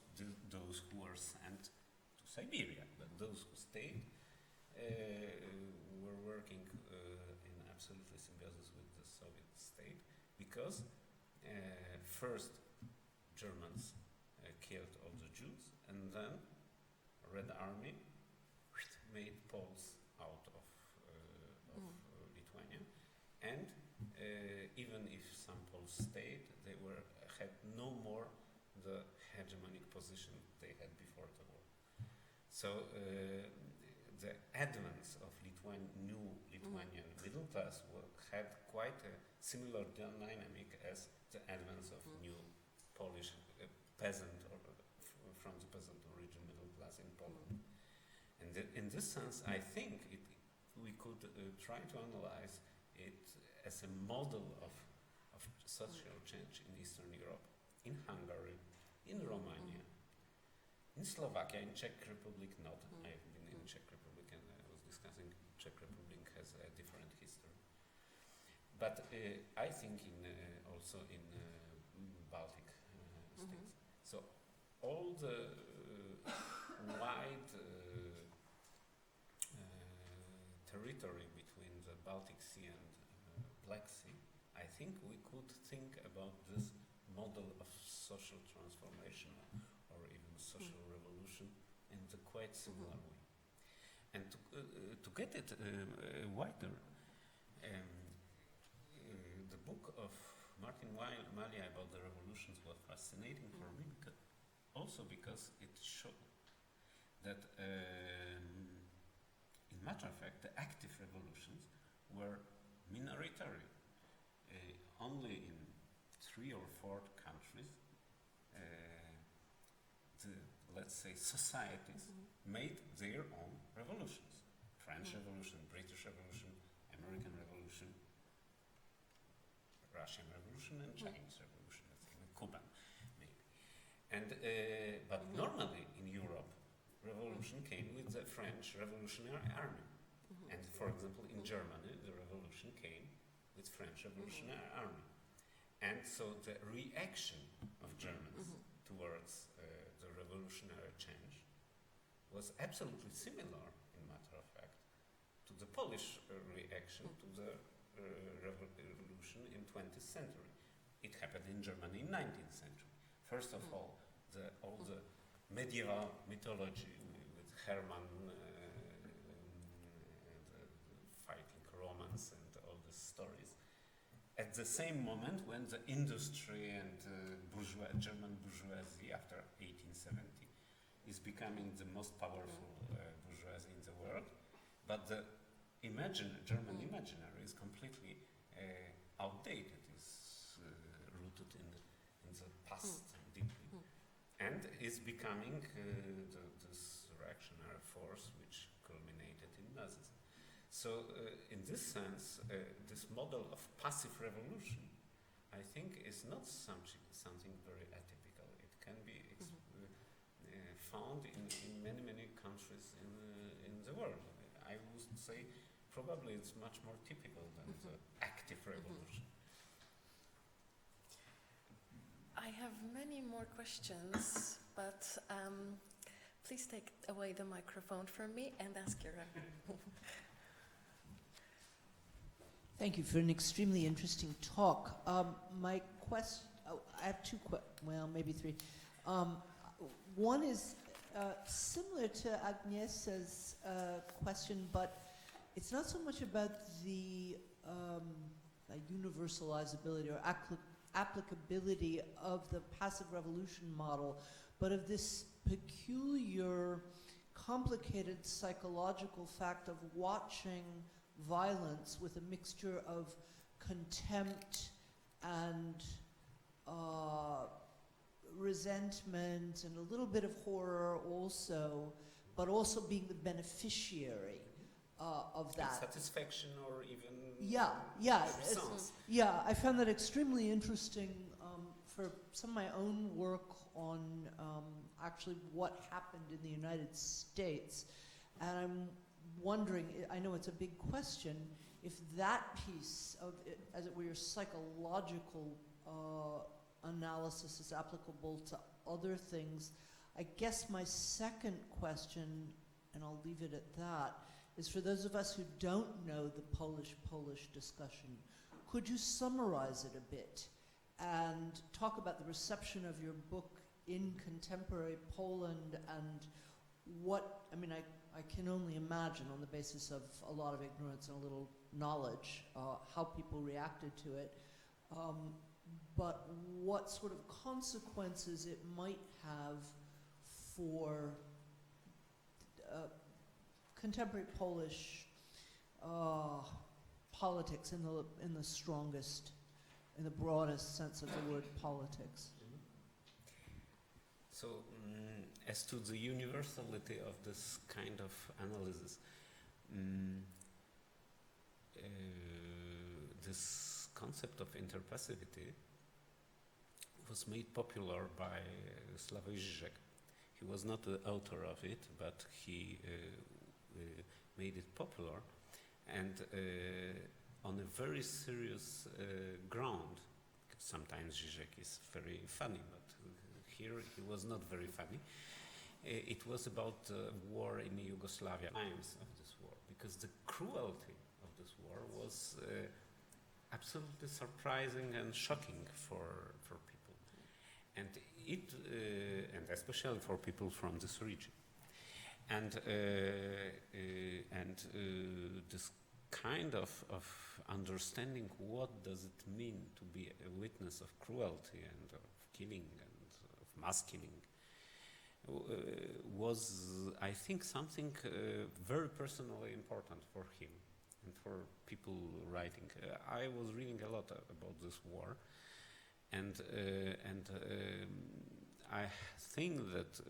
those who were sent to Siberia, but those who stayed were working in absolutely symbiosis with the Soviet state, because first Germans killed all the Jews, and then Red Army made Poles out of Lithuania, and even if some Poles stayed, they had no more the hegemonic position they had before the war. So the advance of new Lithuanian middle class had quite a similar dynamic as the advance of new Polish peasant or from the peasant origin middle class in Poland. And in this sense, I think we could try to analyze it as a model of social change in Eastern Europe, in Hungary, in Romania, in Slovakia, in Czech Republic not. I've been in Czech Republic and I was discussing Czech Republic has a different history. But I think also in Baltic states. So all the wide territory between the Baltic Sea and Black Sea, I think we could think about this model of social transformation or even social revolution in a quite similar way. And to get it wider, the book of Martin Malia about the revolutions was fascinating for me, also because it showed that in matter of fact, the active revolutions were minoritary. Only in 3 or 4 countries, let's say societies made their own revolutions. French Revolution, British Revolution, American Revolution, Russian Revolution, and Chinese Revolution, let's say, Cuban, maybe. And but normally in Europe, revolution came with the French Revolutionary Army. And for example, in Germany, the revolution came with French Revolutionary Army. And so the reaction of Germans towards the revolutionary change was absolutely similar, in matter of fact, to the Polish reaction to the revolution in 20th century. It happened in Germany in 19th century. First of all the medieval mythology with Hermann, the fighting Romans and all the stories. At the same moment when the industry and German bourgeoisie after 1870 is becoming the most powerful bourgeoisie in the world, but the German imaginary is completely outdated, is rooted in the past deeply, and is becoming this reactionary force which culminated in Nazism. So in this sense, this model of passive revolution, I think, is not something very atypical. It can be found in many countries in the world. I would say probably it's much more typical than the active revolution. I have many more questions, but please take away the microphone from me and ask your Thank you for an extremely interesting talk. My question, I have maybe 3. One is similar to Agnieszka's question, but it's not so much about the universalizability or applicability of the passive revolution model, but of this peculiar, complicated psychological fact of watching violence with a mixture of contempt and resentment and a little bit of horror also, but also being the beneficiary of that. Satisfaction or even I found that extremely interesting for some of my own work on actually what happened in the United States. And I'm wondering, I know it's a big question, if that piece of it, as it were, your psychological analysis is applicable to other things. I guess my second question, and I'll leave it at that, is for those of us who don't know the Polish discussion, could you summarize it a bit and talk about the reception of your book in contemporary Poland and what, I mean, I can only imagine on the basis of a lot of ignorance and a little knowledge how people reacted to it, but what sort of consequences it might have for contemporary Polish politics in the strongest, in the broadest sense of the word politics. So, as to the universality of this kind of analysis, this concept of interpassivity was made popular by Slavoj Žižek. He was not the author of it, but he made it popular, and on a very serious ground. Sometimes Žižek is very funny, but here he was not very funny. It was about the war in Yugoslavia, times of this war, because the cruelty of this war was absolutely surprising and shocking for people, and especially for people from this region, and this kind of understanding what does it mean to be a witness of cruelty and of killing and of mass killing was, I think, something very personally important for him and for people writing. I was reading a lot about this war, and I think that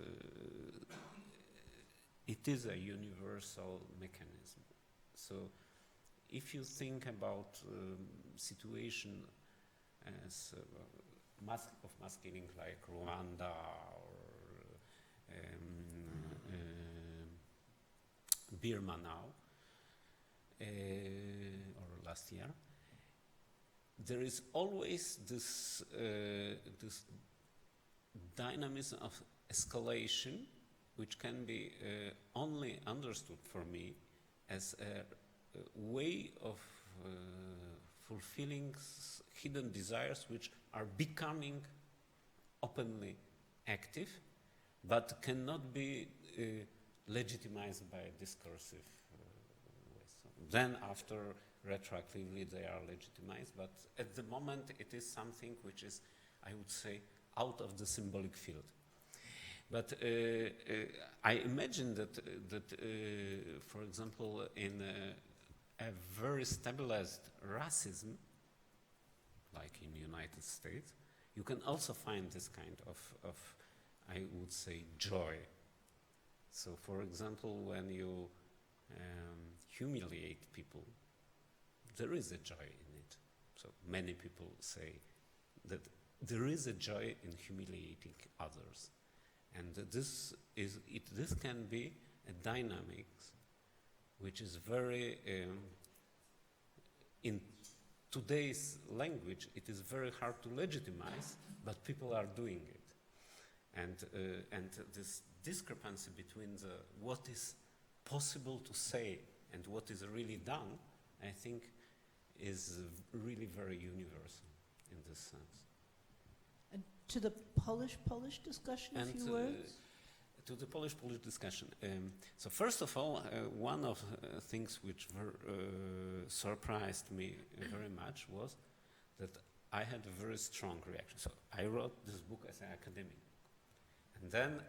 it is a universal mechanism. So if you think about situation as mass killing like Rwanda or Burma now, or last year, there is always this dynamism of escalation, which can be only understood for me as a way of fulfilling hidden desires which are becoming openly active, but cannot be legitimized by discursive ways. So then after, retroactively, they are legitimized, but at the moment it is something which is, I would say, out of the symbolic field. But I imagine that for example, in a very stabilized racism, like in the United States, you can also find this kind of I would say, joy. So, for example, when you humiliate people, there is a joy in it. So many people say that there is a joy in humiliating others. And this can be a dynamic which is very, in today's language, it is very hard to legitimize, but people are doing it. And this discrepancy between what is possible to say and what is really done, I think, is really very universal in this sense. And to the Polish discussion, a few words? To the Polish discussion. So first of all, one of the things which surprised me very much was that I had a very strong reaction. So I wrote this book as an academic. And then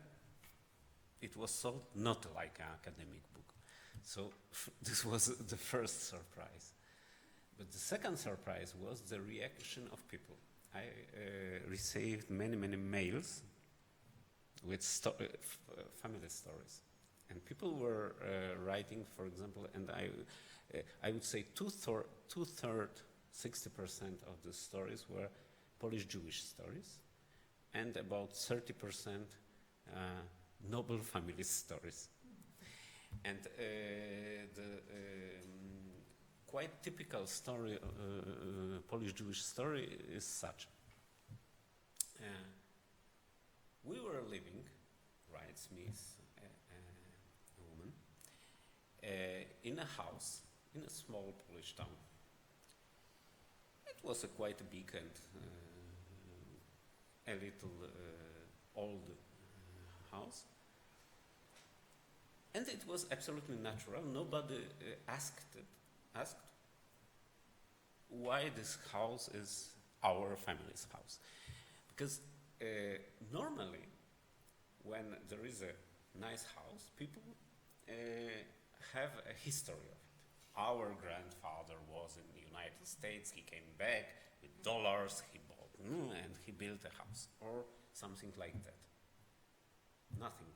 it was sold not like an academic book. So this was the first surprise. But the second surprise was the reaction of people. I received many mails with family stories. And people were writing, for example, and I would say two-thirds, 60% of the stories were Polish Jewish stories, and about 30% noble family stories. And the quite typical story, Polish Jewish story, is such. We were living, writes Miss a woman, in a house in a small Polish town. It was a quite big and a little old house. And it was absolutely natural. Nobody asked why this house is our family's house. Because normally, when there is a nice house, people have a history of it. Our grandfather was in the United States, he came back with dollars, he bought, and he built a house, or something like that. Nothing.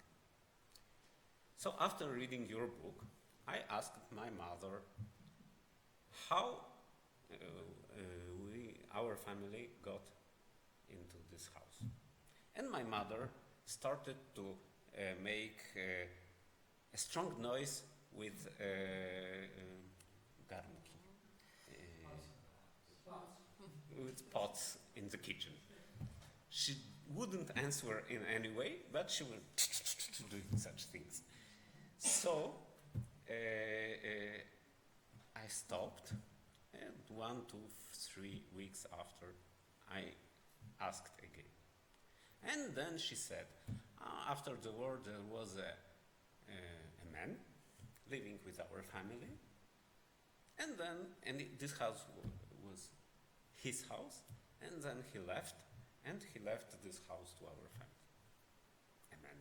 So after reading your book, I asked my mother how our family got into this house. And my mother started to make a strong noise with garnki, with pots in the kitchen. She wouldn't answer in any way, but she was doing such things. So I stopped, and 1, 2, 3 weeks after, I asked again. And then she said, after the war there was a man living with our family, and then this house was his house, and then he left this house to our family. A man.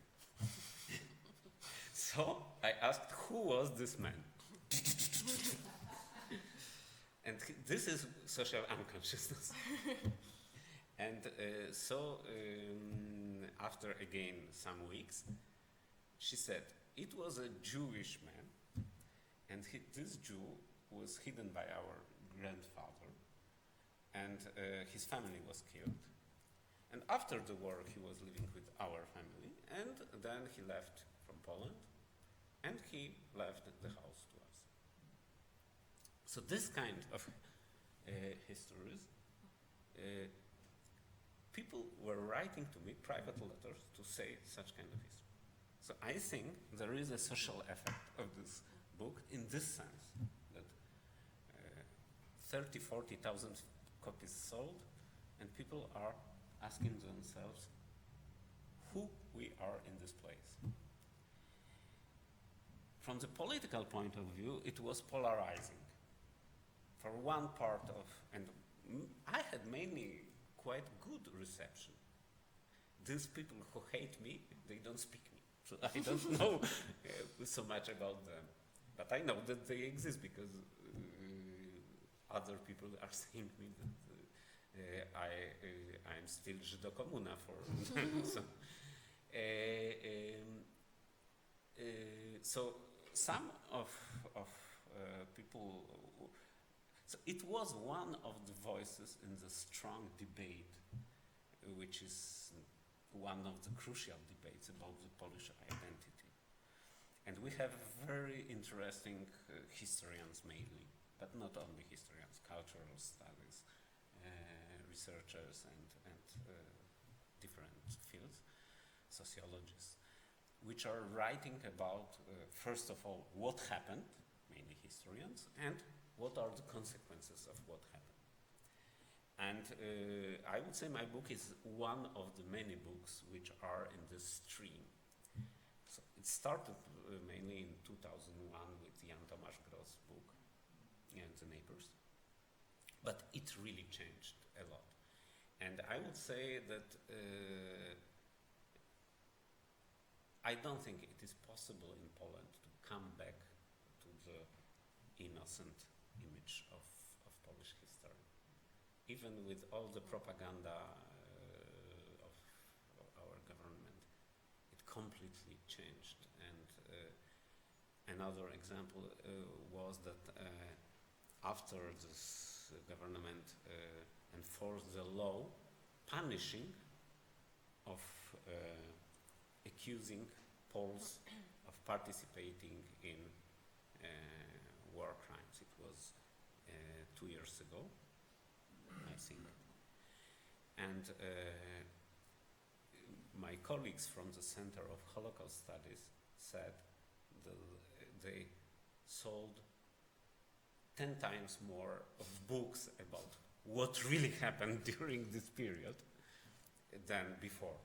So I asked, who was this man? And this is social unconsciousness. And so after again some weeks, she said, it was a Jewish man, and this Jew was hidden by our grandfather, and his family was killed. And after the war, he was living with our family, and then he left from Poland, and he left the house to us. So this kind of histories, people were writing to me private letters to say such kind of history. So I think there is a social effect of this book in this sense, that 30, 40,000 copies sold, and people are asking themselves who we are in this place. From the political point of view, it was polarizing. For one part of, and I had mainly quite good reception. These people who hate me, they don't speak me. So I don't know so much about them. But I know that they exist because other people are saying me that I'm still Żydokomuna for them. So some of people, so it was one of the voices in the strong debate, which is one of the crucial debates about the Polish identity. And we have very interesting historians mainly, but not only historians, cultural studies, researchers and different fields, sociologists, which are writing about, first of all, what happened, mainly historians, and what are the consequences of what happened. And I would say my book is one of the many books which are in this stream. So it started mainly in 2001 with Jan Tomasz Gross' book and The Neighbors, but it really changed a lot. And I would say that I don't think it is possible in Poland to come back to the innocent image of Polish history. Even with all the propaganda of our government, it completely changed. And another example was that after this government enforced the law punishing of accusing Poles of participating in war crimes. It was 2 years ago, I think. And my colleagues from the Center of Holocaust Studies said they sold 10 times more of books about what really happened during this period than before.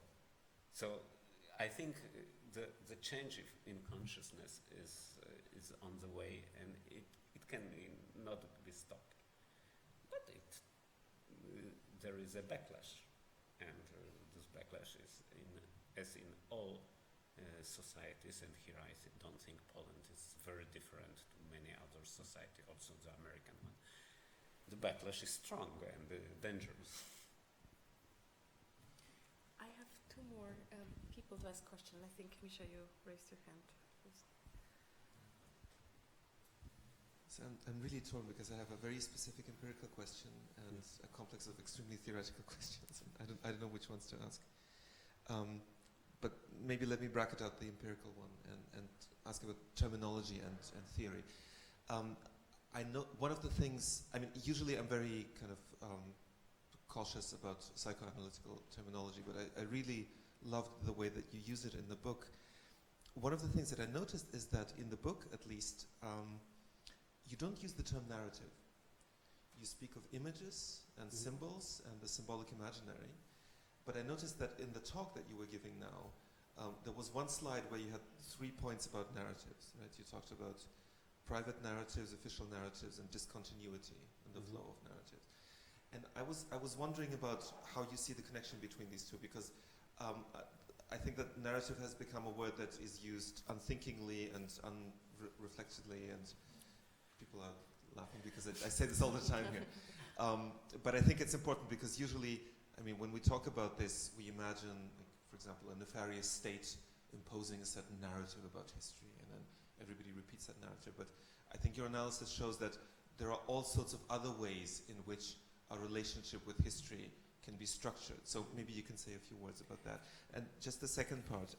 So I think the change in consciousness is on the way, and it can not be stopped. But there is a backlash, and this backlash is as in all societies, and here I don't think Poland is very different to many other societies, also the American one. The backlash is strong and dangerous. I have two more people to ask questions. I think, Misha, you raised your hand first. So I'm really torn because I have a very specific empirical question and a complex of extremely theoretical questions. I don't know which ones to ask. But maybe let me bracket out the empirical one and ask about terminology and theory. I know one of the things, I mean, usually I'm very kind of cautious about psychoanalytical terminology, but I really loved the way that you use it in the book. One of the things that I noticed is that in the book, at least, you don't use the term narrative. You speak of images and symbols and the symbolic imaginary. But I noticed that in the talk that you were giving now, there was one slide where you had 3 points about narratives, right? You talked about private narratives, official narratives, and discontinuity in the flow of narratives. And I was wondering about how you see the connection between these two, because I think that narrative has become a word that is used unthinkingly and unreflectedly, and people are laughing because I say this all the time here. But I think it's important because usually, I mean, when we talk about this, we imagine, like, for example, a nefarious state imposing a certain narrative about history, and then everybody repeats that narrative. But I think your analysis shows that there are all sorts of other ways in which our relationship with history can be structured. So maybe you can say a few words about that. And just the second part.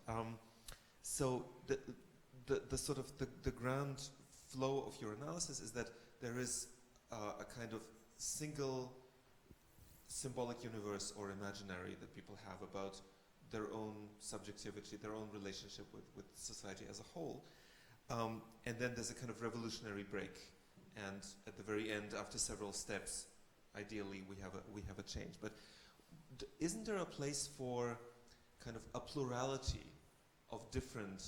So the sort of the grand flow of your analysis is that there is a kind of single symbolic universe or imaginary that people have about their own subjectivity, their own relationship with society as a whole. And then there's a kind of revolutionary break. And at the very end, after several steps, ideally we have a change. But isn't there a place for kind of a plurality of different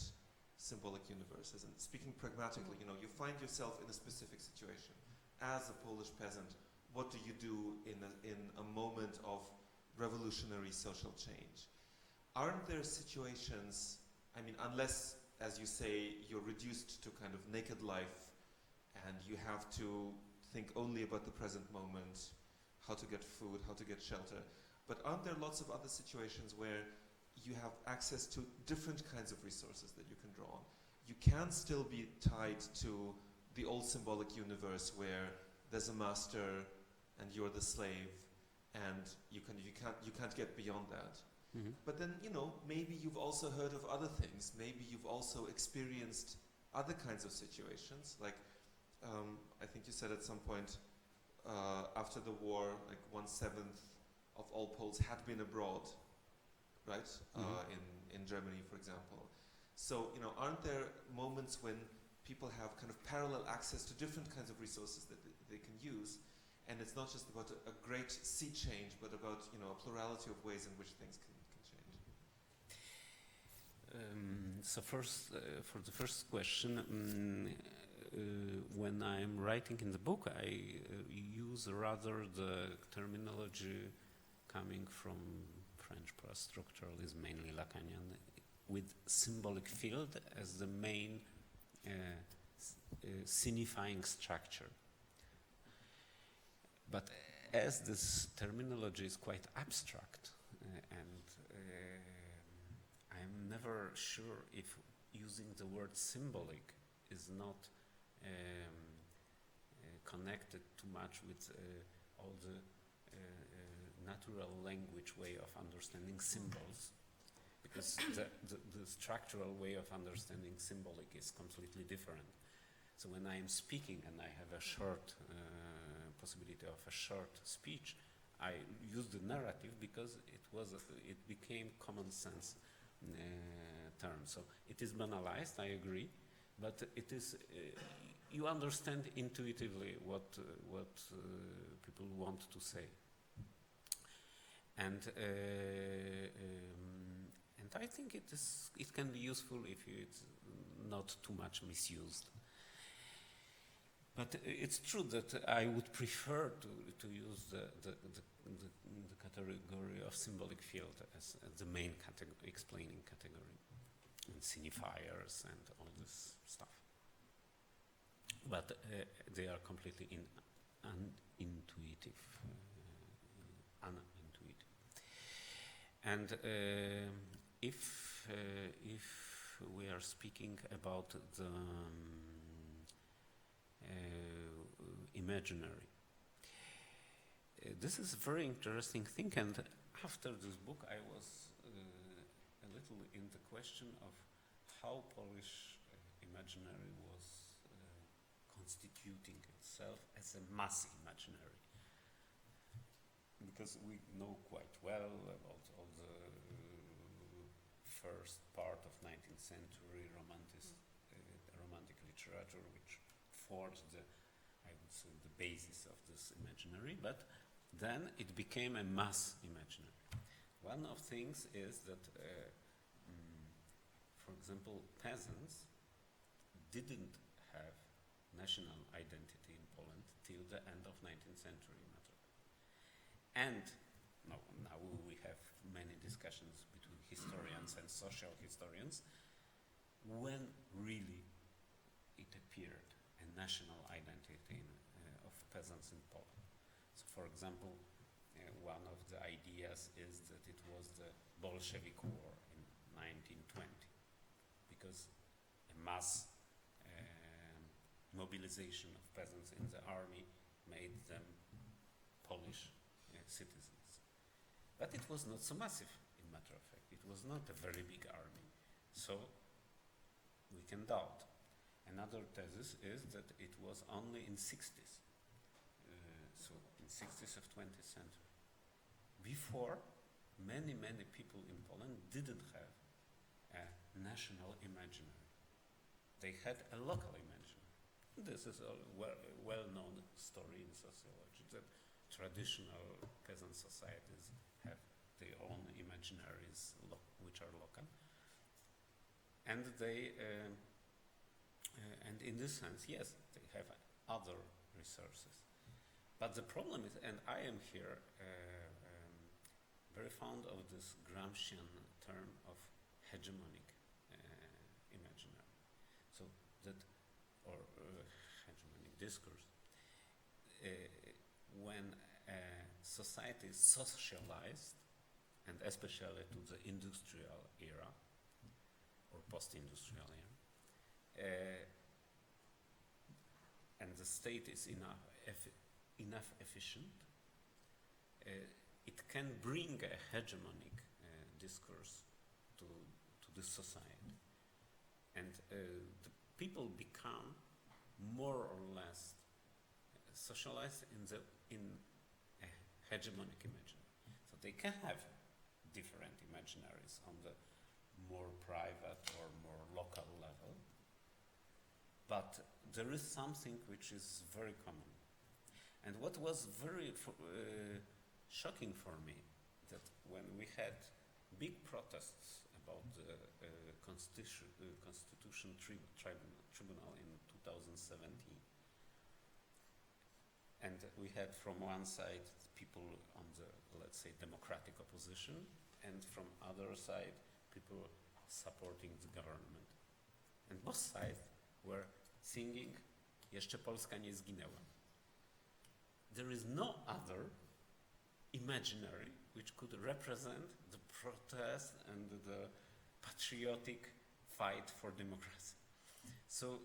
symbolic universes? And speaking pragmatically, you know, you find yourself in a specific situation. As a Polish peasant, what do you do in a moment of revolutionary social change? Aren't there situations, I mean, unless, as you say, you're reduced to kind of naked life and you have to think only about the present moment, how to get food, how to get shelter, but aren't there lots of other situations where you have access to different kinds of resources that you can draw on? You can still be tied to the old symbolic universe where there's a master and you're the slave, and you can't get beyond that. Mm-hmm. But then, you know, maybe you've also heard of other things. Maybe you've also experienced other kinds of situations. Like, I think you said at some point, after the war, like 1/7 of all Poles had been abroad, right? In Germany, for example. So, you know, aren't there moments when people have kind of parallel access to different kinds of resources that they can use? And it's not just about a great sea change, but about, you know, a plurality of ways in which things can change. So first, for the first question, when I'm writing in the book, I use rather the terminology coming from French post-structuralism, mainly Lacanian, with symbolic field as the main signifying structure. But as this terminology is quite abstract, and I'm never sure if using the word symbolic is not connected too much with all the natural language way of understanding symbols, because the structural way of understanding symbolic is completely different. So when I am speaking and I have a short possibility of a short speech, I use the narrative because it became common sense term. So it is banalized, I agree, but it is you understand intuitively what people want to say, and I think it can be useful if it's not too much misused. But it's true that I would prefer to use the category of symbolic field as the main explaining category, and signifiers and all this stuff. But they are completely unintuitive. And if we are speaking about the imaginary, this is a very interesting thing. And after this book, I was a little in the question of how Polish imaginary was constituting itself as a mass imaginary. Because we know quite well about all the first part of 19th century romantic literature, which forged the basis of this imaginary, but then it became a mass imaginary. One of things is that, for example, peasants didn't have national identity in Poland till the end of 19th century. And now we have many discussions between historians and social historians when really it appeared a national identity of peasants in Poland. So, for example, one of the ideas is that it was the Bolshevik War in 1920, because a mass mobilization of peasants in the army made them Polish citizens. But it was not so massive, in matter of fact. It was not a very big army. So we can doubt. Another thesis is that it was only in 60s. So in 60s of 20th century. Before, many people in Poland didn't have a national imaginary. They had a local imaginary. This is a well-known story in sociology, that traditional peasant societies have their own imaginaries which are local, and they and in this sense, yes, they have other resources. But the problem is, and I am here very fond of this Gramscian term of hegemonic imaginary, so that hegemonic discourse. When society is socialized, and especially to the industrial era or post-industrial era, and the state is enough efficient, it can bring a hegemonic discourse to the society, and the people become more or less socialized in a hegemonic imaginary. So they can have different imaginaries on the more private or more local level, but there is something which is very common. And what was very shocking for me, that when we had big protests about the Constitution Tribunal in 2017, and we had from one side people on the, let's say, democratic opposition, and from other side people supporting the government. And both sides were singing "Jeszcze Polska nie zginęła." There is no other imaginary which could represent the protest and the patriotic fight for democracy. So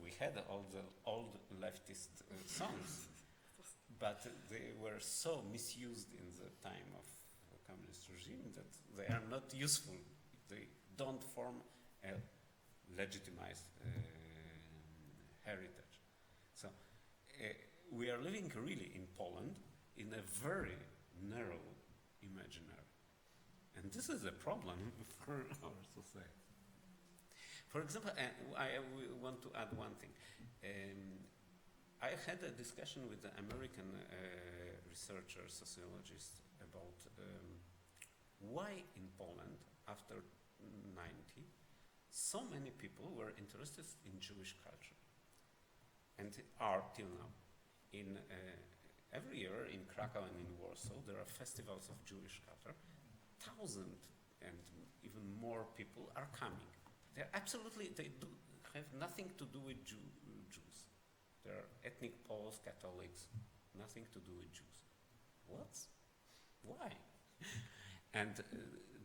we had all the old leftist songs, but they were so misused in the time of the communist regime that they are not useful. They don't form a legitimized heritage. So we are living really in Poland in a very narrow imaginary. And this is a problem for our society. For example, I want to add one thing. I had a discussion with the American researcher, sociologist, about why in Poland, after 90, so many people were interested in Jewish culture, and are till now. Every year in Krakow and in Warsaw, there are festivals of Jewish culture. Thousands and even more people are coming. They do have nothing to do with Jews. They are ethnic Poles, Catholics, nothing to do with Jews. What? Why? And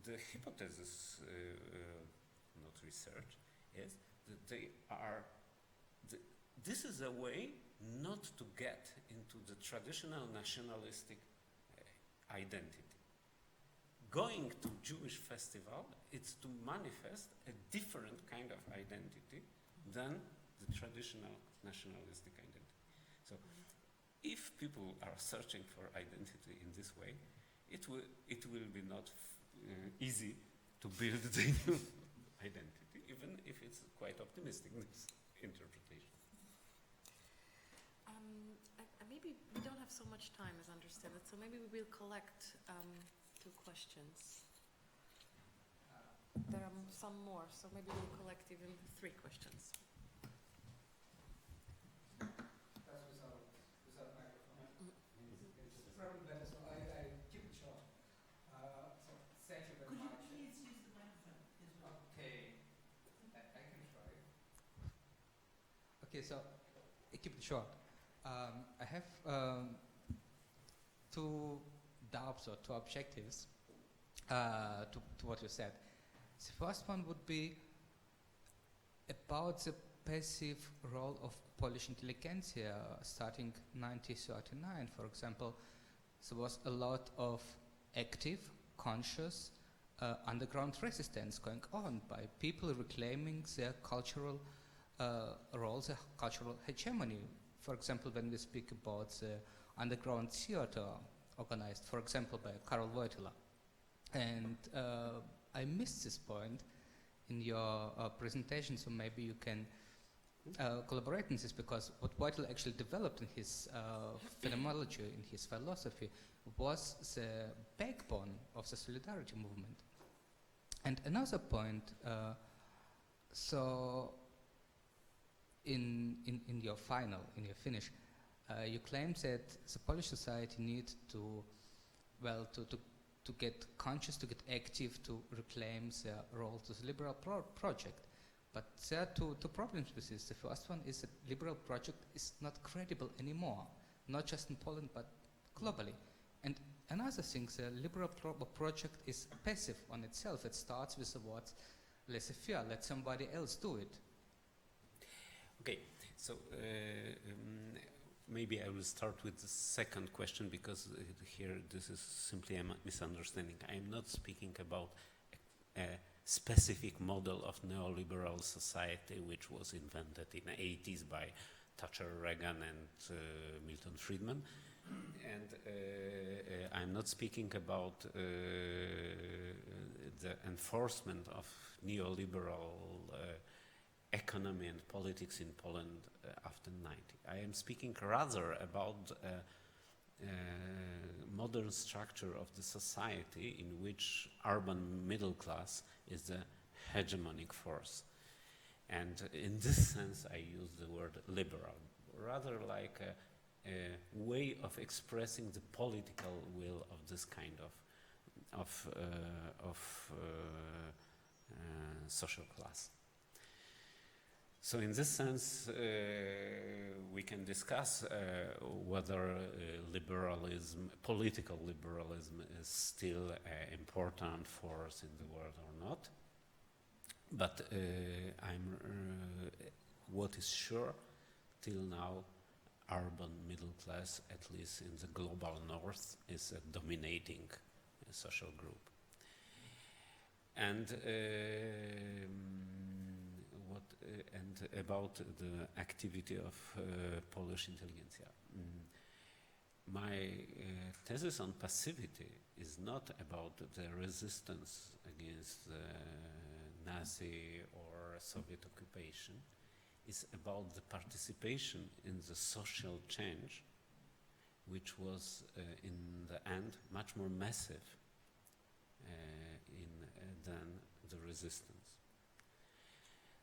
the hypothesis, not research, is that this is a way not to get into the traditional nationalistic identity. Going to Jewish festival, it's to manifest a different kind of identity than the traditional nationalistic identity. So if people are searching for identity in this way, it will be not easy to build the new identity, even if it's quite optimistic, this interpretation. Maybe we don't have so much time, as I understand it, so maybe we will collect 2 questions. There are some more, so maybe we'll collect even 3 questions. That's without microphone. It's probably better, so I keep it short. So thank you very much. Could you please use the microphone as well? Okay, I can try. Okay, so I keep it short. I have 2 doubts or 2 objectives to what you said. The first one would be about the passive role of Polish intelligentsia starting 1939, for example. There was a lot of active, conscious underground resistance going on by people reclaiming their cultural roles, their cultural hegemony. For example, when we speak about the underground theater organized, for example, by Karol Wojtyla. And I missed this point in your presentation, so maybe you can collaborate in this, because what Wojtyla actually developed in his phenomenology, in his philosophy, was the backbone of the solidarity movement. And another point, so in your finish, you claim that the Polish society needs to get conscious, to get active, to reclaim their role to the liberal project. But there are two problems with this. The first one is that liberal project is not credible anymore, not just in Poland, but globally. And another thing, the liberal project is passive on itself. It starts with the words, laissez-faire, let somebody else do it. Okay, so maybe I will start with the second question, because here this is simply a misunderstanding. I am not speaking about a specific model of neoliberal society which was invented in the 80s by Thatcher, Reagan and Milton Friedman. And I'm not speaking about the enforcement of neoliberal economy and politics in Poland after 90. I am speaking rather about modern structure of the society in which urban middle class is the hegemonic force. And in this sense I use the word liberal, rather like a way of expressing the political will of this kind of social class. So in this sense, we can discuss whether liberalism, political liberalism, is still an important force in the world or not. But what is sure, till now, urban middle class, at least in the global north, is a dominating social group. And about the activity of Polish intelligentsia. my thesis on passivity is not about the resistance against the Nazi or Soviet occupation. It's about the participation in the social change, which was in the end much more massive than the resistance.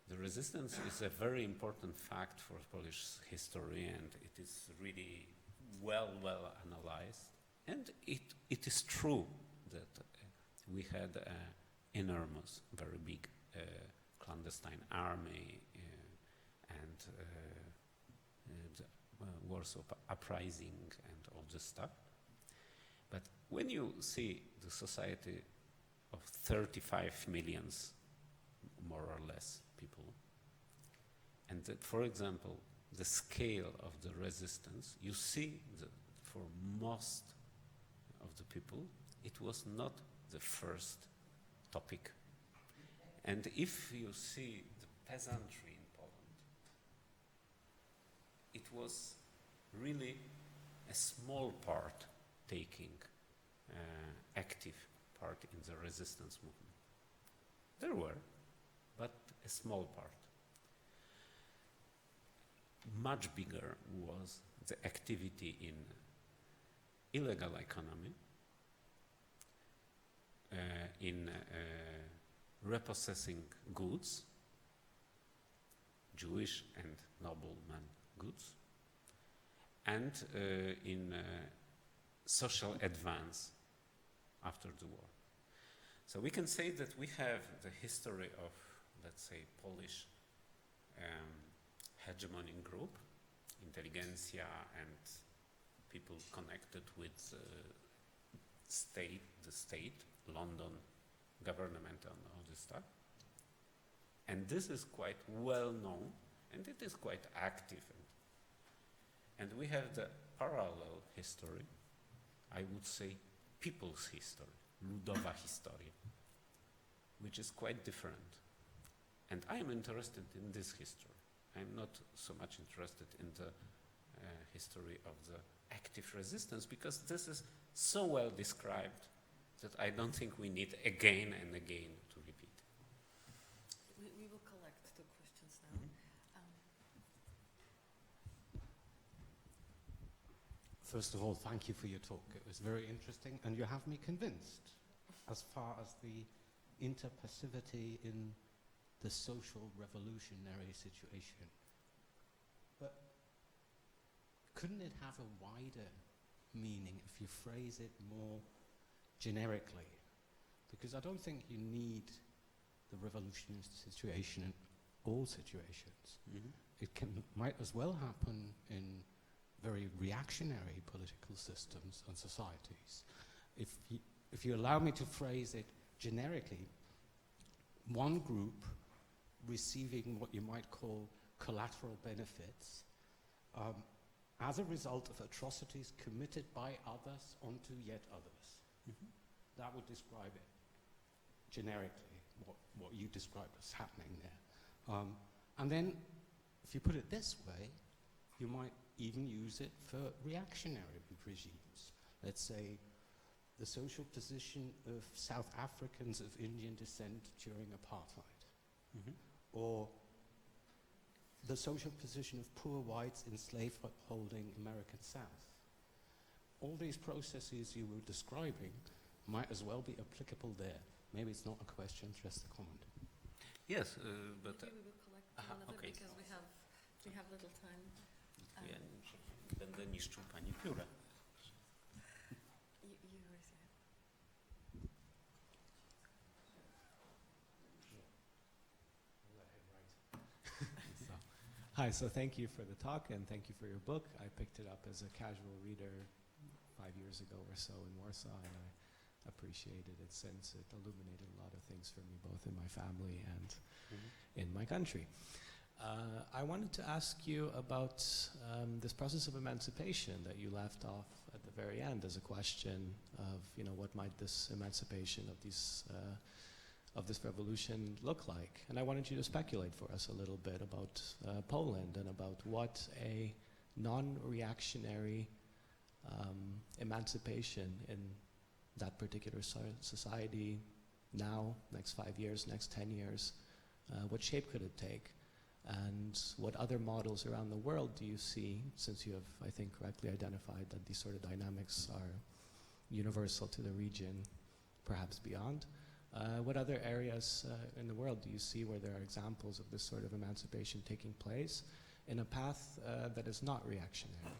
The resistance is a very important fact for Polish history, and it is really well analyzed. And it is true that we had an enormous, very big clandestine army and the Warsaw Uprising and all this stuff. But when you see the society of 35 millions, more or less, people, and that, for example, the scale of the resistance, you see that for most of the people, it was not the first topic. And if you see the peasantry in Poland, it was really a small part taking active part in the resistance movement. There were, but a small part. Much bigger was the activity in illegal economy, in repossessing goods, Jewish and nobleman goods, and in social advance after the war. So we can say that we have the history of, let's say, Polish hegemony group, intelligentsia and people connected with the state, London government and all this stuff. And this is quite well known, and it is quite active. And we have the parallel history, I would say people's history, ludowa historia, which is quite different. And I am interested in this history. I'm not so much interested in the history of the active resistance, because this is so well described that I don't think we need again and again to repeat. We will collect two questions now. First of all, thank you for your talk. It was very interesting, and you have me convinced as far as the interpassivity in the social revolutionary situation. But couldn't it have a wider meaning if you phrase it more generically? Because I don't think you need the revolutionary situation in all situations. It might as well happen in very reactionary political systems and societies. If you allow me to phrase it generically, one group receiving what you might call collateral benefits as a result of atrocities committed by others onto yet others. That would describe it generically, what you described as happening there. And then, if you put it this way, you might even use it for reactionary regimes. Let's say the social position of South Africans of Indian descent during apartheid, or the social position of poor whites in slave-holding American South. All these processes you were describing might as well be applicable there. Maybe it's not a question, just a comment. Yes, but... Maybe we will collect one of it, because we have little time. Ja będę niszczył pani pióra. You raise your hand. Hi, so thank you for the talk and thank you for your book. I picked it up as a casual reader 5 years ago or so in Warsaw, and I appreciated it since. It illuminated a lot of things for me, both in my family and in my country. I wanted to ask you about this process of emancipation that you left off at the very end as a question of, what might this emancipation of this revolution look like? And I wanted you to speculate for us a little bit about Poland and about what a non-reactionary emancipation in that particular society now, next 5 years, next 10 years? What shape could it take? And what other models around the world do you see, since you have, I think, correctly identified that these sort of dynamics are universal to the region, perhaps beyond? What other areas in the world do you see where there are examples of this sort of emancipation taking place in a path that is not reactionary,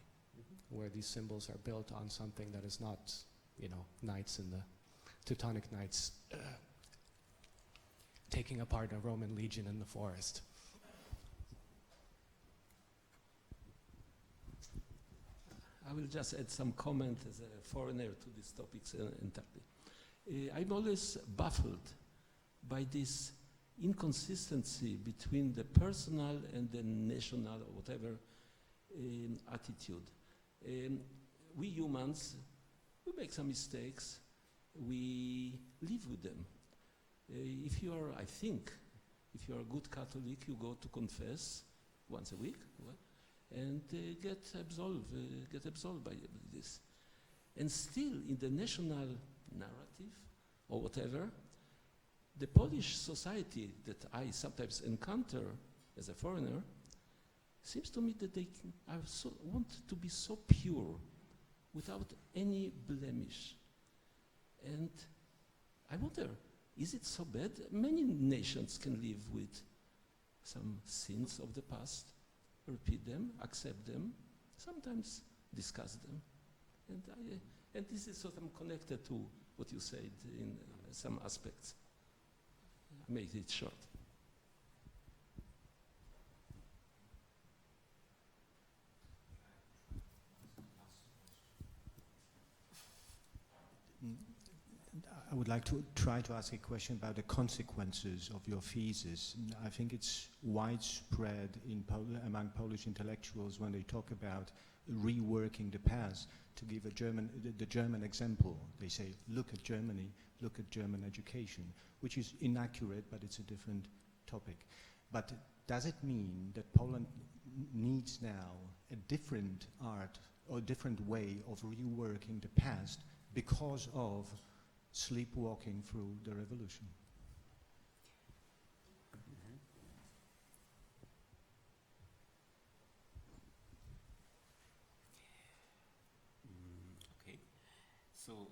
where these symbols are built on something that is not, you know, knights in the Teutonic Knights taking apart a Roman legion in the forest? I will just add some comment as a foreigner to these topics entirely. I'm always baffled by this inconsistency between the personal and the national or whatever attitude. We humans, we make some mistakes, we live with them. If you are, I think, if you are a good Catholic, you go to confess once a week, and get absolved by this. And still, in the national narrative, or whatever, the Polish society that I sometimes encounter as a foreigner, seems to me that they want to be so pure, without any blemish. And I wonder, is it so bad? Many nations can live with some sins of the past, repeat them, accept them, sometimes discuss them. And this is sort of connected to what you said in some aspects. I made it short. I would like to try to ask a question about the consequences of your thesis. I think it's widespread among Polish intellectuals when they talk about reworking the past. To give the German example, they say, look at Germany, look at German education, which is inaccurate, but it's a different topic. But does it mean that Poland needs now a different art or a different way of reworking the past because of sleepwalking through the revolution? Okay, so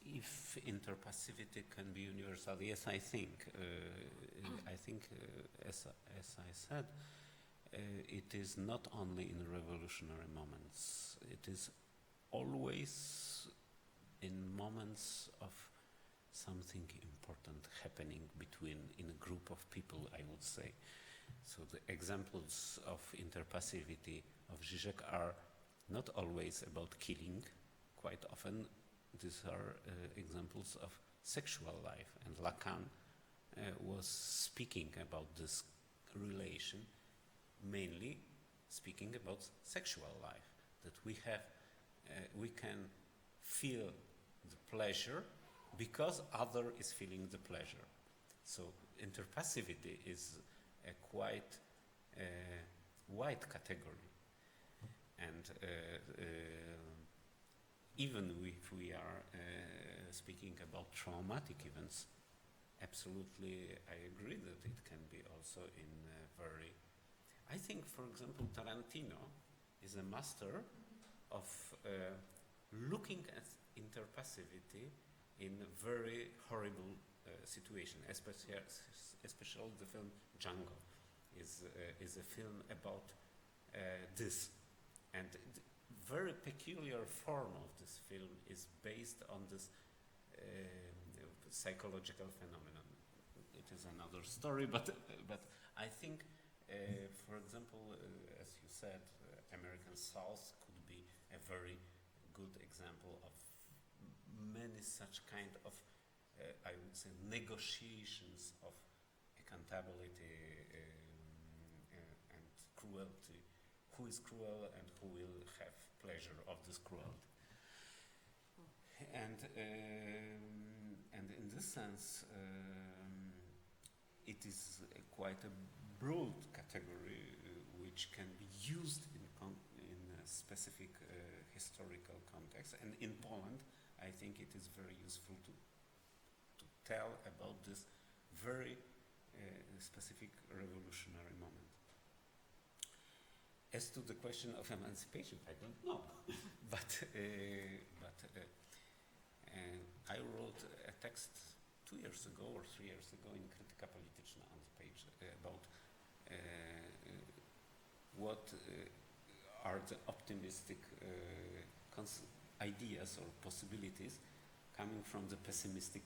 if interpassivity can be universal, yes, I think. As I said, it is not only in revolutionary moments. It is always in moments of something important happening in a group of people, I would say. So the examples of interpassivity of Zizek are not always about killing. Quite often these are examples of sexual life, and Lacan was speaking about this relation, mainly speaking about sexual life, that we can feel the pleasure because other is feeling the pleasure. So interpassivity is a quite wide category, and even if we are speaking about traumatic events, absolutely I agree that it can be also in very... I think, for example, Tarantino is a master of looking at interpassivity in a very horrible situation, especially the film Django is a film about this, and the very peculiar form of this film is based on this psychological phenomenon. It is another story, but I think, for example, as you said, American South could be a very good example of many such kind of, I would say, negotiations of accountability and cruelty. Who is cruel and who will have pleasure of this cruelty? And in this sense, it is quite a broad category which can be used in specific historical context. And in Poland, I think it is very useful to tell about this very specific revolutionary moment. As to the question of emancipation, I don't know, but I wrote a text 2 years ago or 3 years ago in Krytyka Polityczna on the page about what are the optimistic ideas or possibilities coming from the pessimistic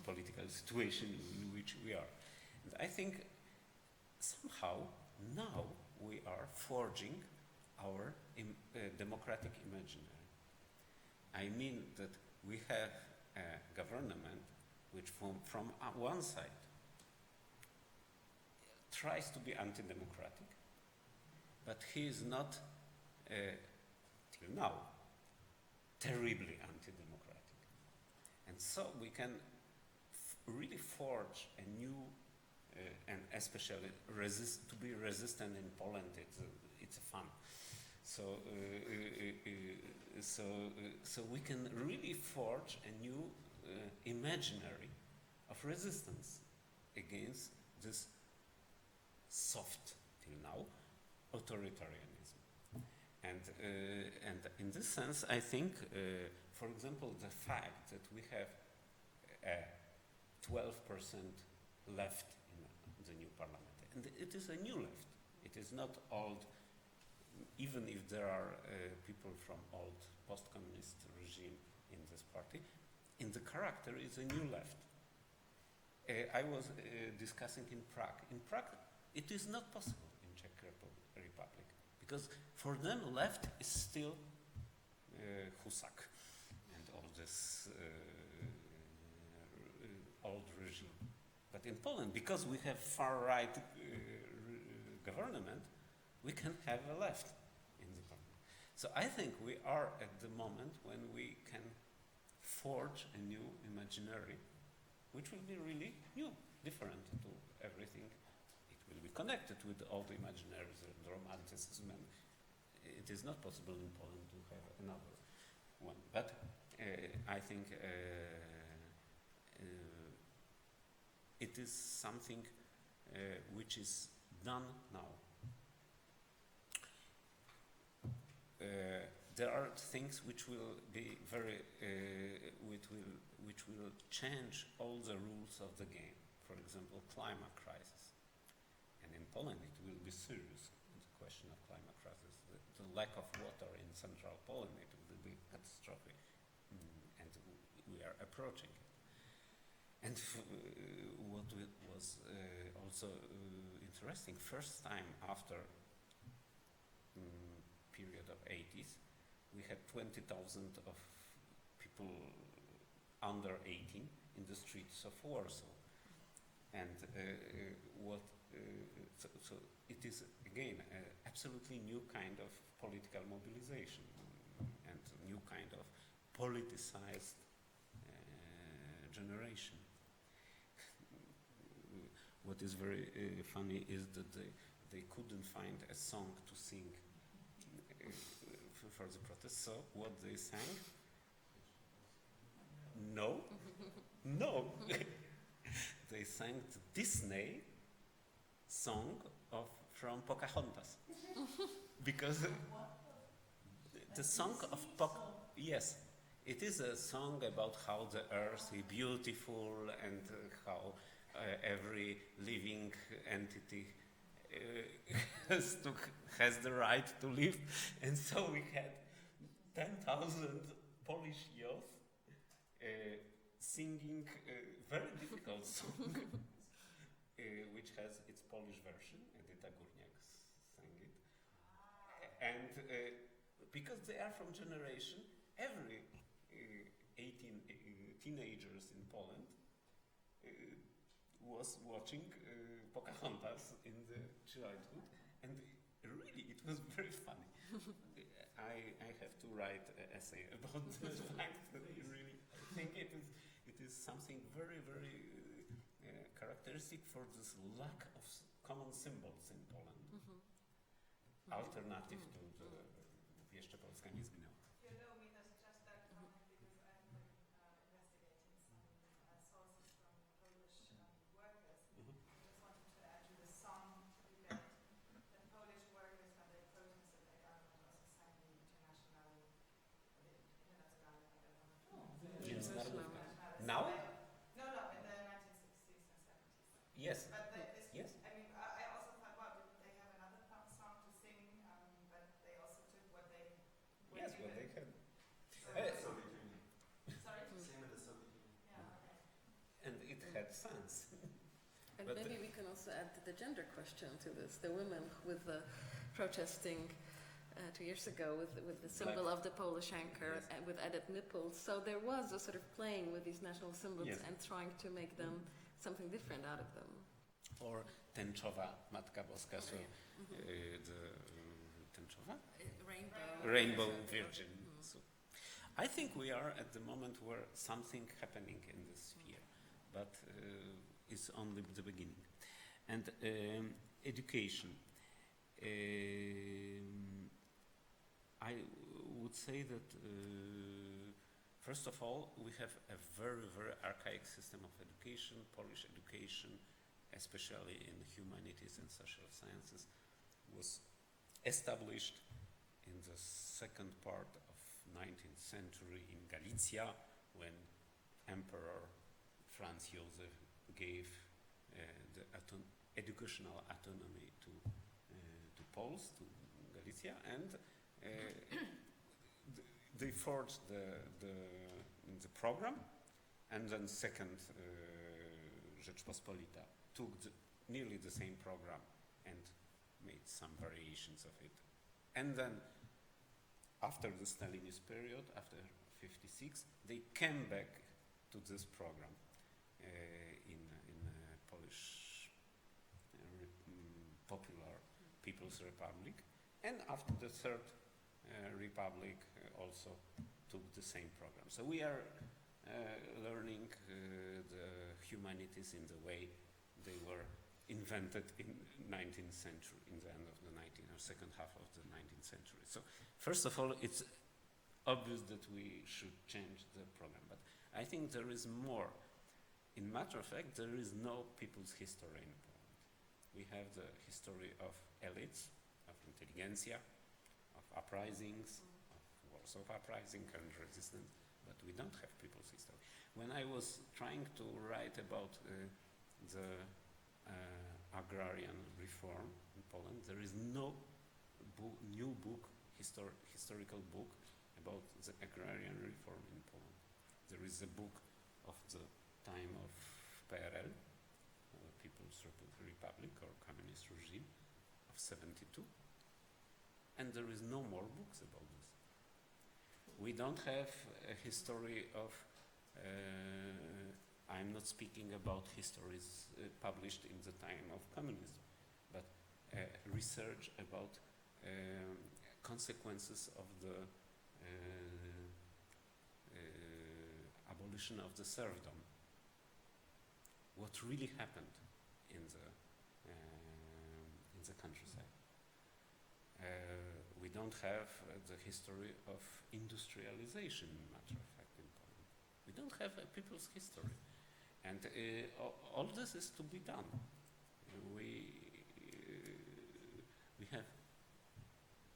political situation in which we are. And I think somehow now we are forging our democratic imaginary. I mean that we have a government which from one side tries to be anti-democratic, but he is not, till now, terribly anti-democratic. And so we can really forge a new, and especially to be resistant in Poland, it's fun. So we can really forge a new imaginary of resistance against this soft, till now, authoritarianism. And in this sense, I think, for example, the fact that we have a 12% left in the new parliament, and it is a new left. It is not old, even if there are people from old post-communist regime in this party. In the character is a new left. I was discussing in Prague. In Prague, it is not possible in Czech Republic because for them left is still Husak and all this old regime. But in Poland, because we have far-right government, we can have a left in the parliament. So I think we are at the moment when we can forge a new imaginary, which will be really new, different to everything. It will be connected with all the imaginaries, the romanticism, and it is not possible in Poland to have another one. But I think it is something which is done now. There are things which will be very, which will change all the rules of the game. For example, climate crisis. And in Poland, it will be serious. The question of climate crisis, the lack of water in central Poland, it will be catastrophic, and we are approaching it. And what was also interesting, first time after period of 80s, we had 20,000 of people under 18 in the streets of Warsaw. And so it is again absolutely new kind of political mobilization and new kind of politicized generation. What is very funny is that they couldn't find a song to sing for the protest. So what they sang? No, no. They sang the Disney song from Pocahontas, because the song of yes, it is a song about how the earth is beautiful and how every living entity has the right to live, and so we had 10,000 Polish youth singing a very difficult song, which has its Polish version. Edyta Górniak sang it, and because they are from generation, every 18 teenagers in Poland was watching Pocahontas in the childhood, and really it was very funny. I have to write an essay about the fact that I really think it is something very, very characteristic for this lack of common symbols in Poland. alternative to the jeszcze Polska nie zginęła. You allow me to just that comment because I've been investigating some sources from Polish workers. I just wanted to add to the song debate that Polish workers, when they protested their government, also sang the international, Now? No, in the 1960s and 70s. Yes. But Yes. I mean, I also thought, well, they have another song to sing, but they also took what they were Yes, given. what they had. Sorry? Same in the Soviet Union. Yeah, okay. And it had sense. And But maybe we can also add the gender question to this. The women with the protesting 2 years ago with the symbol of the Polish anchor with added nipples. So there was a sort of playing with these national symbols and trying to make them something different out of them. Or tęczowa Matka Boska, so the tęczowa? Rainbow Virgin. So I think we are at the moment where something happening in this sphere, but it's only the beginning. And education. I would say that first of all, we have a very, very archaic system of education. Polish education, especially in humanities and social sciences, was established in the second part of 19th century in Galicia, when Emperor Franz Joseph gave the educational autonomy to Poles, to Galicia, and they forged the program, and then Second Rzeczpospolita took nearly the same program and made some variations of it. And then, after the Stalinist period, after 56, they came back to this program in Polish Popular People's Republic, and after the Third Republic also took the same program. So we are learning the humanities in the way they were invented in 19th century, in the end of the 19th or second half of the 19th century. So first of all, it's obvious that we should change the program, but I think there is more. In matter of fact, there is no people's history in Poland. We have the history of elites, of intelligentsia, of uprisings, of wars of uprising and resistance, but we don't have people's history. When I was trying to write about the agrarian reform in Poland, there is no new book, historical book about the agrarian reform in Poland. There is a book of the time of PRL, People's Republic or Communist regime of 72, and there is no more books about this. We don't have a history of, I'm not speaking about histories published in the time of communism, but research about consequences of the abolition of the serfdom. What really happened in the countryside. We don't have the history of industrialization, matter of fact, in Poland. We don't have a people's history. And all this is to be done. We have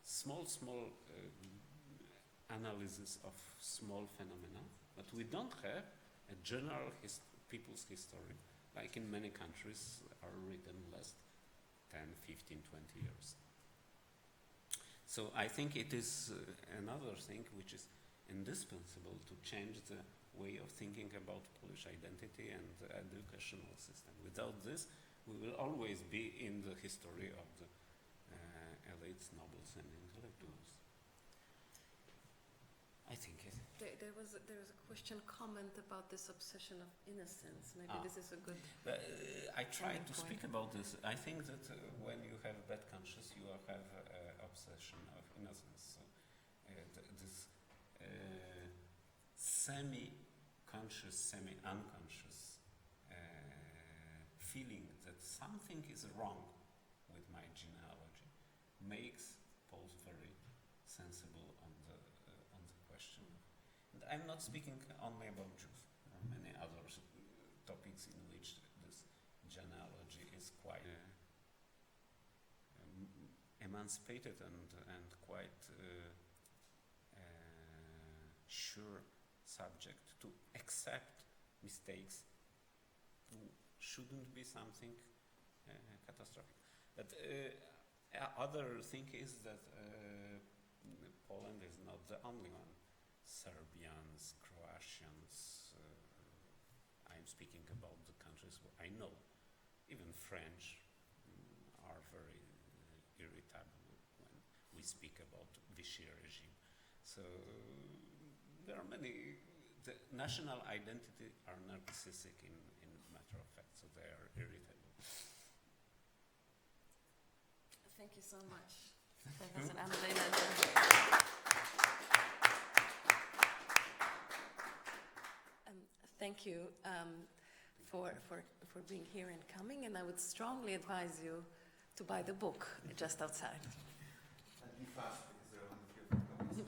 small analysis of small phenomena, but we don't have a general people's history, like in many countries are written last 10, 15, 20 years. So I think it is another thing which is indispensable to change the way of thinking about Polish identity and the educational system. Without this, we will always be in the history of the elites, nobles, and intellectuals. I think it. There was a question, comment about this obsession of innocence. Maybe this is a good. I tried to speak about this. I think that when you have bad conscience, you have obsession of innocence. So this semi-conscious, semi-unconscious feeling that something is wrong with my genealogy makes sensible on the question. And I'm not speaking only about Jews. There are many other topics in which this genealogy is quite emancipated and quite sure subject to accept mistakes shouldn't be something catastrophic. But other thing is that Poland is not the only one. Serbians, Croatians, I'm speaking about the countries where I know. Even French are very irritable when we speak about Vichy regime. So there are many. The national identity are narcissistic in matter of fact, so they are irritable. Thank you so much, Professor Andrzej Leder. Thank you for being here and coming, and I would strongly advise you to buy the book just outside. And be fast, because there are only a few copies.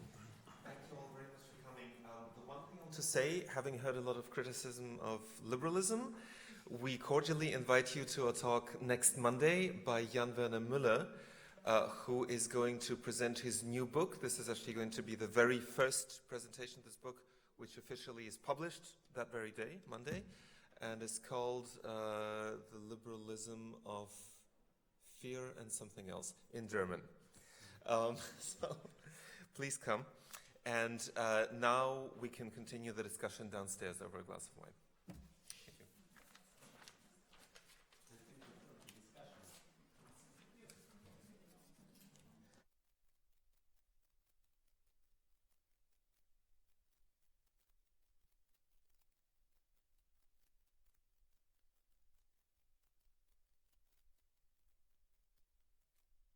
Thank you all very much for coming. The one thing I want to say, having heard a lot of criticism of liberalism, we cordially invite you to a talk next Monday by Jan Werner Müller, who is going to present his new book. This is actually going to be the very first presentation of this book, which officially is published that very day, Monday, and is called The Liberalism of Fear and something else in German. So please come. And now we can continue the discussion downstairs over a glass of wine.